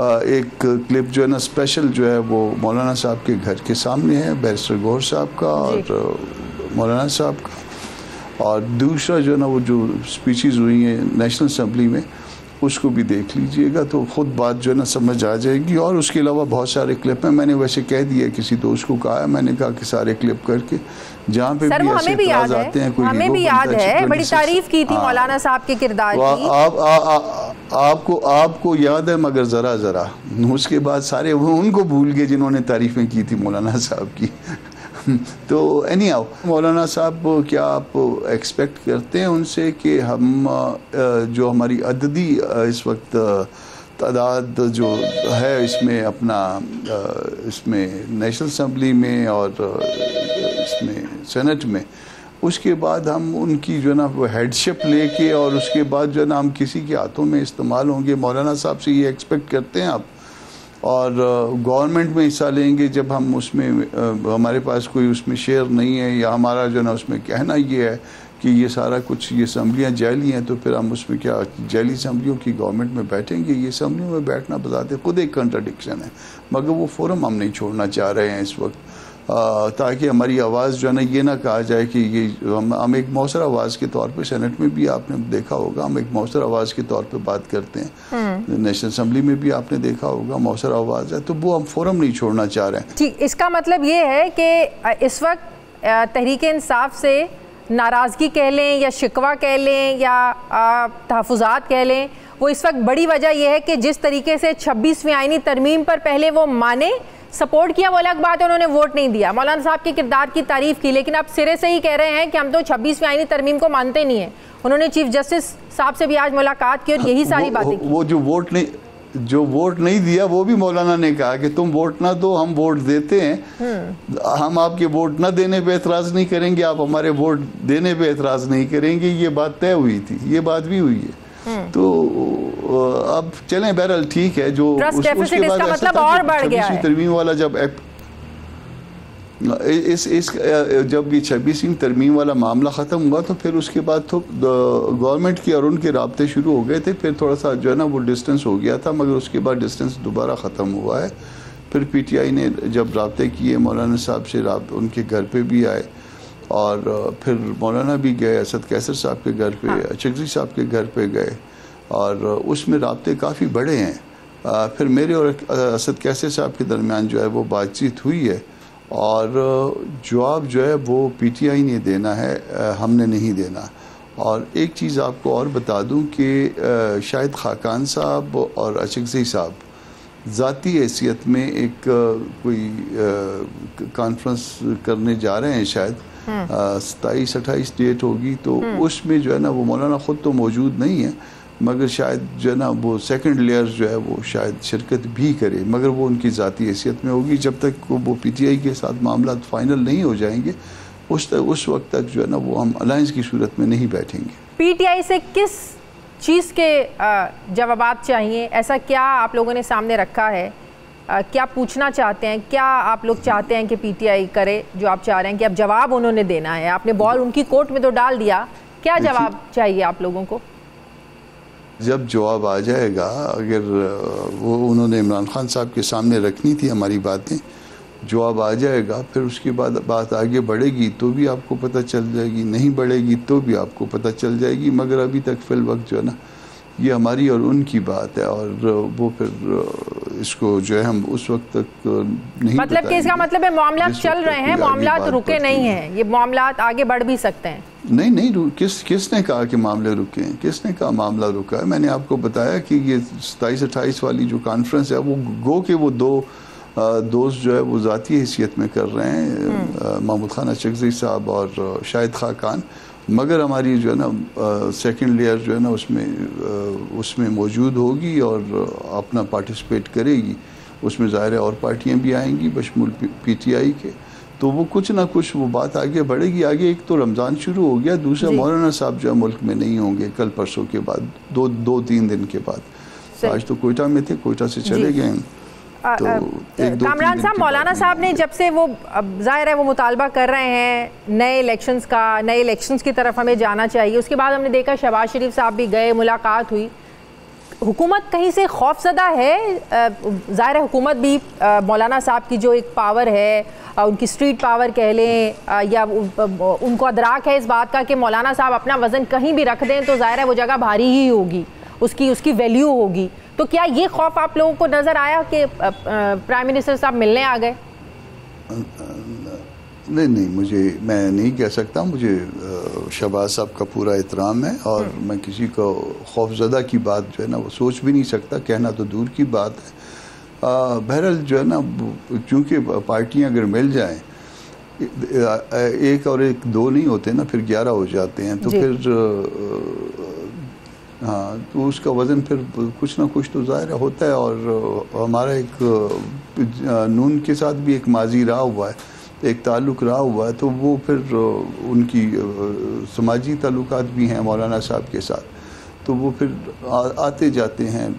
एक क्लिप जो है ना स्पेशल जो है वो मौलाना साहब के घर के सामने है, बैरिस्टर गौहर साहब का और मौलाना साहब का, और दूसरा जो है ना वो जो स्पीचेस हुई हैं नेशनल असम्बली में उसको भी देख लीजिएगा, तो खुद बात जो है ना समझ आ जाएगी। और उसके अलावा बहुत सारे क्लिप हैं, मैंने वैसे कह दिया किसी दोस्त को कहा है, मैंने कहा कि सारे क्लिप करके जहाँ पे भी ऐसे इतराज़ आते हैं, कोई हमें भी याद है, बड़ी तारीफ की थी मौलाना साहब के किरदार की। आपको याद है, मगर ज़रा ज़रा उसके बाद सारे उनको भूल गए जिन्होंने तारीफ़ें की थी मौलाना साहब की। तो एनी हाउ, मौलाना साहब क्या आप एक्सपेक्ट करते हैं उनसे कि हम जो हमारी अददी इस वक्त तादाद जो है इसमें अपना इसमें नेशनल असम्बली में और इसमें सेनेट में उसके बाद हम उनकी जो है ना वो हेडशिप लेके और उसके बाद जो है ना हम किसी के हाथों में इस्तेमाल होंगे। मौलाना साहब से ये एक्सपेक्ट करते हैं आप, और गवर्नमेंट में हिस्सा लेंगे जब हम उसमें हमारे पास कोई उसमें शेयर नहीं है, या हमारा जो है ना उसमें कहना ये है कि ये सारा कुछ ये असम्बलियाँ जैली हैं, तो फिर हम उसमें क्या जैली असम्बलियों की गवर्नमेंट में बैठेंगे? ये असम्बलियों में बैठना बताते खुद एक कंट्राडिक्शन है, मगर वो फोरम हम नहीं छोड़ना चाह रहे हैं इस वक्त, ताकि हमारी आवाज़ जो है ना ये ना कहा जाए कि ये हम एक मौसर आवाज़ के तौर पे, सेनेट में भी आपने देखा होगा हम एक मौसर आवाज़ के तौर पे बात करते हैं, नेशनल असम्बली में भी आपने देखा होगा मौसर आवाज़ है, तो वो हम फोरम नहीं छोड़ना चाह रहे हैं। ठीक, इसका मतलब ये है कि इस वक्त तहरीक इंसाफ से नाराज़गी कह लें या शिकवा कह लें या तहफ़्फ़ुज़ात कह लें, वो इस वक्त बड़ी वजह यह है कि जिस तरीके से 26वीं आईनी तरमीम पर पहले वो माने, सपोर्ट किया वो अलग बात है, उन्होंने वोट नहीं दिया, मौलाना साहब के किरदार की तारीफ़ की, लेकिन अब सिरे से ही कह रहे हैं कि हम तो 26वीं आईनी तरमीम को मानते नहीं हैं। उन्होंने चीफ जस्टिस साहब से भी आज मुलाकात की और यही सारी बातें की। वो जो वोट नहीं दिया वो भी मौलाना ने कहा कि तुम वोट ना दो, हम वोट देते हैं, हम आपके वोट ना देने पे एतराज़ नहीं करेंगे, आप हमारे वोट देने पे एतराज़ नहीं करेंगे, ये बात तय हुई थी, ये बात भी हुई है। तो अब चलें, बहरहाल ठीक है। जो उसके बाद मतलब और बढ़ गया है तरमीम वाला जब जब ये 26वीं तरमीम वाला मामला ख़त्म हुआ तो फिर उसके बाद तो गवर्नमेंट की और उनके राब्ते शुरू हो गए थे, फिर थोड़ा सा जो है ना वो डिस्टेंस हो गया था, मगर उसके बाद डिस्टेंस दोबारा ख़त्म हुआ है। फिर पीटीआई ने जब राब्ते किए मौलाना साहब से, उनके घर पे भी आए और फिर मौलाना भी गए, असद कैसर साहब के घर पे, अचकज़ई साहब के घर पे गए और उसमें राब्ते काफ़ी बड़े हैं। फिर मेरे और असद कैसर साहब के दरमियान जो है वो बातचीत हुई है और जवाब जो है वो पीटीआई ने देना है, हमने नहीं देना। और एक चीज़ आपको और बता दूं कि शायद खाकान साहब और अचकज़ई साहब ज़ाती हैसियत में एक कोई कॉन्फ्रेंस करने जा रहे हैं, शायद 27-28 डेट होगी, तो उसमें जो है ना वो मौलाना ख़ुद तो मौजूद नहीं है, मगर शायद जो है ना वो सेकंड लेयर जो है वो शायद शिरकत भी करे, मगर वो उनकी ज़ाती हैसियत में होगी। जब तक वो पीटीआई के साथ मामला फाइनल नहीं हो जाएंगे उस वक्त तक जो है ना वो हम अलायंस की सूरत में नहीं बैठेंगे। पीटीआई से किस चीज़ के जवाबात चाहिए? ऐसा क्या आप लोगों ने सामने रखा है? क्या पूछना चाहते हैं? क्या आप लोग चाहते हैं कि पीटीआई करे जो आप चाह रहे हैं कि अब जवाब उन्होंने देना है? आपने बॉल उनकी कोर्ट में तो डाल दिया, क्या जवाब चाहिए आप लोगों को? जब जवाब आ जाएगा, अगर वो उन्होंने इमरान खान साहब के सामने रखनी थी हमारी बातें, जवाब आ जाएगा, फिर उसके बाद बात आगे बढ़ेगी तो भी आपको पता चल जाएगी, नहीं बढ़ेगी तो भी आपको पता चल जाएगी। मगर अभी तक फिल वक्त जो है ना ये हमारी और उनकी बात है और वो फिर इसको जो है हम उस वक्त तक नहीं, मतलब कि इसका मतलब है मामला चल रहे हैं, मामला रुके नहीं हैं, ये मामला आगे बढ़ भी सकते हैं। नहीं, किसने कहा कि मामले रुके हैं? किसने कहा मामला रुका है? मैंने आपको बताया कि ये 27-28 वाली जो कॉन्फ्रेंस है वो गो के वो दो दोस्त जो है वो ज़ाती हैसियत में कर रहे हैं, महमूद खान अचकज़ई साहब और शाहिद खाकान, मगर हमारी जो है ना सेकंड लेयर जो है ना उसमें मौजूद होगी और अपना पार्टिसिपेट करेगी। उसमें ज़ाहिर है और पार्टियां भी आएंगी बशमूल पीटीआई के, तो वो कुछ ना कुछ वो बात आगे बढ़ेगी। आगे एक तो रमज़ान शुरू हो गया, दूसरा मौलाना साहब जो है मुल्क में नहीं होंगे कल परसों के बाद, 2-3 दिन के बाद। आज तो कोयटा में थे, कोयटा से चले गए। तो कामरान साहब, मौलाना साहब ने जब से वो जाहिर है वो मुतालबा कर रहे हैं नए इलेक्शंस की तरफ हमें जाना चाहिए, उसके बाद हमने देखा शहबाज शरीफ साहब भी गए, मुलाकात हुई, हुकूमत कहीं से खौफजदा है? ज़ाहिर है हुकूमत भी मौलाना साहब की जो एक पावर है, उनकी स्ट्रीट पावर कह लें, या उनको अदराक है इस बात का कि मौलाना साहब अपना वज़न कहीं भी रख दें तो ज़ाहिर है वो जगह भारी ही होगी, उसकी वैल्यू होगी। तो क्या ये खौफ आप लोगों को नज़र आया कि प्राइम मिनिस्टर साहब मिलने आ गए? नहीं, मैं नहीं कह सकता। मुझे शहबाज साहब का पूरा एहतराम है और मैं किसी को खौफजदा की बात जो है ना वो सोच भी नहीं सकता, कहना तो दूर की बात है। बहरहाल जो है ना, चूँकि पार्टियां अगर मिल जाएं, एक और एक दो नहीं होते ना, फिर 11 हो जाते हैं, तो फिर हाँ, तो उसका वज़न फिर कुछ ना कुछ तो ज़ाहिर होता है। और हमारा एक नून के साथ भी एक माजी रहा हुआ है, एक ताल्लुक़ रहा हुआ है, तो वो फिर उनकी समाजी ताल्लुकात भी हैं मौलाना साहब के साथ, तो वो फिर आते जाते हैं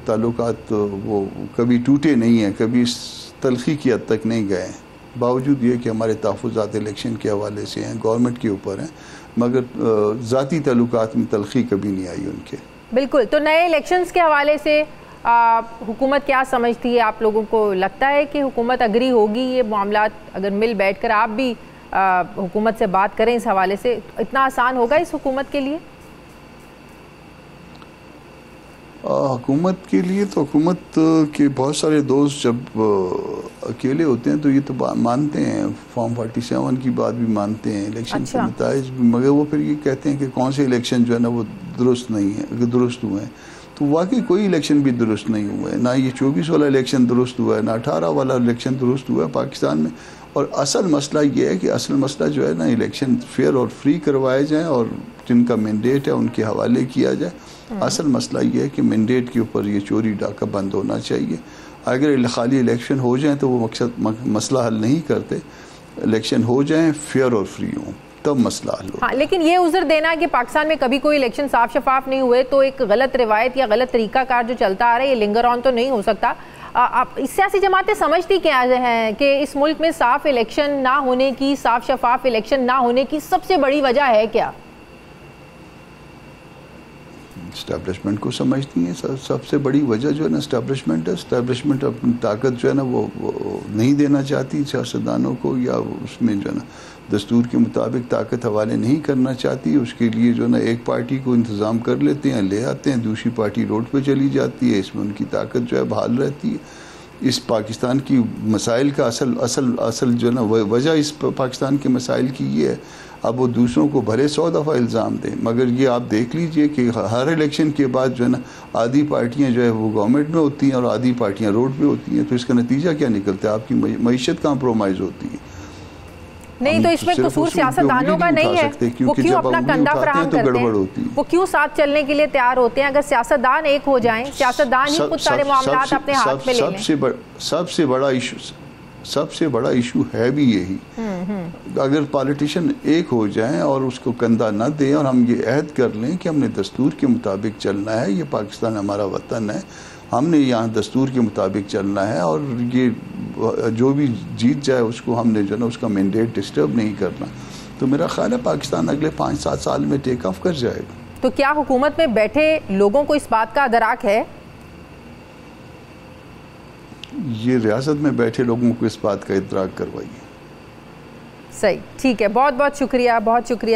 ताल्लुकात, वो कभी टूटे नहीं हैं, कभी इस तलखी की हद तक नहीं गए, बावजूद ये कि हमारे तहफ़्फ़ुज़ात इलेक्शन के हवाले से हैं, गवर्नमेंट के ऊपर हैं, मगर ज़ाती ताल्लुकात में तलखी कभी नहीं आई उनके। बिल्कुल। तो नए इलेक्शंस के हवाले से हुकूमत क्या समझती है? आप लोगों को लगता है कि हुकूमत अग्री होगी ये मामला, अगर मिल बैठ कर आप भी हुकूमत से बात करें इस हवाले से, इतना आसान होगा इस हुकूमत के लिए? हुकूमत के लिए तो हुकूमत के बहुत सारे दोस्त जब अकेले होते हैं तो ये तो मानते हैं, फॉर्म 47 की बात भी मानते हैं, इलेक्शन के नताइज भी, मगर वो फिर ये कहते हैं कि कौन से इलेक्शन जो है ना वो दुरुस्त नहीं है, दुरुस्त हुए हैं। तो वाकई कोई इलेक्शन भी दुरुस्त नहीं हुआ है, ना ये 24 वाला इलेक्शन दुरुस्त हुआ है, ना 18 वाला इलेक्शन दुरुस्त हुआ है पाकिस्तान में। और असल मसला ये है कि असल मसला जो है ना, इलेक्शन फेयर और फ्री करवाए जाएँ और जिनका मैंडेट है उनके हवाले किया जाए। असल मसला ये है कि मैंडेट के ऊपर ये चोरी डाका बंद होना चाहिए। अगर खाली इलेक्शन हो जाए तो वो मसला हल नहीं करते, इलेक्शन हो जाए फेयर और फ्री हों तब मसला हल हो। हाँ, लेकिन ये उज़र देना कि पाकिस्तान में कभी कोई इलेक्शन साफ शफाफ नहीं हुए तो एक गलत रिवायत या गलत तरीकाकार जो चलता आ रहा है ये लिंगर ऑन तो नहीं हो सकता। आप इस सियासी जमातें समझती क्या हैं कि इस मुल्क में साफ इलेक्शन ना होने की, साफ शफाफ इलेक्शन ना होने की सबसे बड़ी वजह है क्या? इस्टेब्लिशमेंट को समझती हैं सबसे बड़ी वजह जो है ना इस्टेब्लिशमेंट है। इस्टेब्लिशमेंट अपनी ताकत जो है ना वो नहीं देना चाहती सियासतदानों को, या उसमें जो है ना दस्तूर के मुताबिक ताकत हवाले नहीं करना चाहती। उसके लिए जो है ना एक पार्टी को इंतज़ाम कर लेते हैं, ले आते हैं, दूसरी पार्टी रोड पे चली जाती है, इसमें उनकी ताकत जो है बहाल रहती है। इस पाकिस्तान की मसाइल का असल जो है ना वजह इस पाकिस्तान के मसाइल की ये है। अब वो दूसरों को भले 100 दफ़ा इल्ज़ाम दें, मगर ये आप देख लीजिए कि हर इलेक्शन के बाद जो है ना आधी पार्टियां जो है वो गवर्नमेंट में होती हैं और आधी पार्टियां रोड पे होती हैं। तो इसका नतीजा क्या निकलता है? आपकी मईशत कॉम्प्रोमाइज़ होती है। नहीं तो इसमें कसूर सियासतदानों का नहीं है, वो क्यों अपना कंधा फराहम करते हैं, वो क्यों साथ चलने के लिए तैयार होते हैं? अगर सियासतदान एक हो जाएं, सियासतदान ही कुछ सारे मामलात अपने हाथ में ले लें। सबसे बड़ा इशू है भी यही। अगर पॉलिटिशियन एक हो जाएं और उसको कंधा न दें और हम ये अहद कर लें कि हमने दस्तूर के मुताबिक चलना है, ये पाकिस्तान हमारा वतन है, हमने यहाँ दस्तूर के मुताबिक चलना है और ये जो भी जीत जाए उसको हमने जो है ना उसका मैंडेट डिस्टर्ब नहीं करना, तो मेरा ख्याल है पाकिस्तान अगले 5-7 साल में टेक ऑफ कर जाएगा। तो क्या हुकूमत में बैठे लोगों को इस बात का अदराक है? ये रियासत में बैठे लोगों को इस बात का इदराक करवाइए। सही, ठीक है। बहुत बहुत शुक्रिया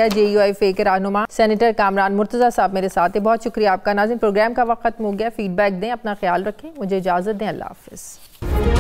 JUIFA के रहनुमा सेनेटर कामरान मुर्तज़ा साहब मेरे साथ है। बहुत शुक्रिया आपका। नाज़रीन, प्रोग्राम का वक्त खत्म हो गया। फीडबैक दें, अपना ख्याल रखें, मुझे इजाज़त दें। अल्लाह हाफ़िज़।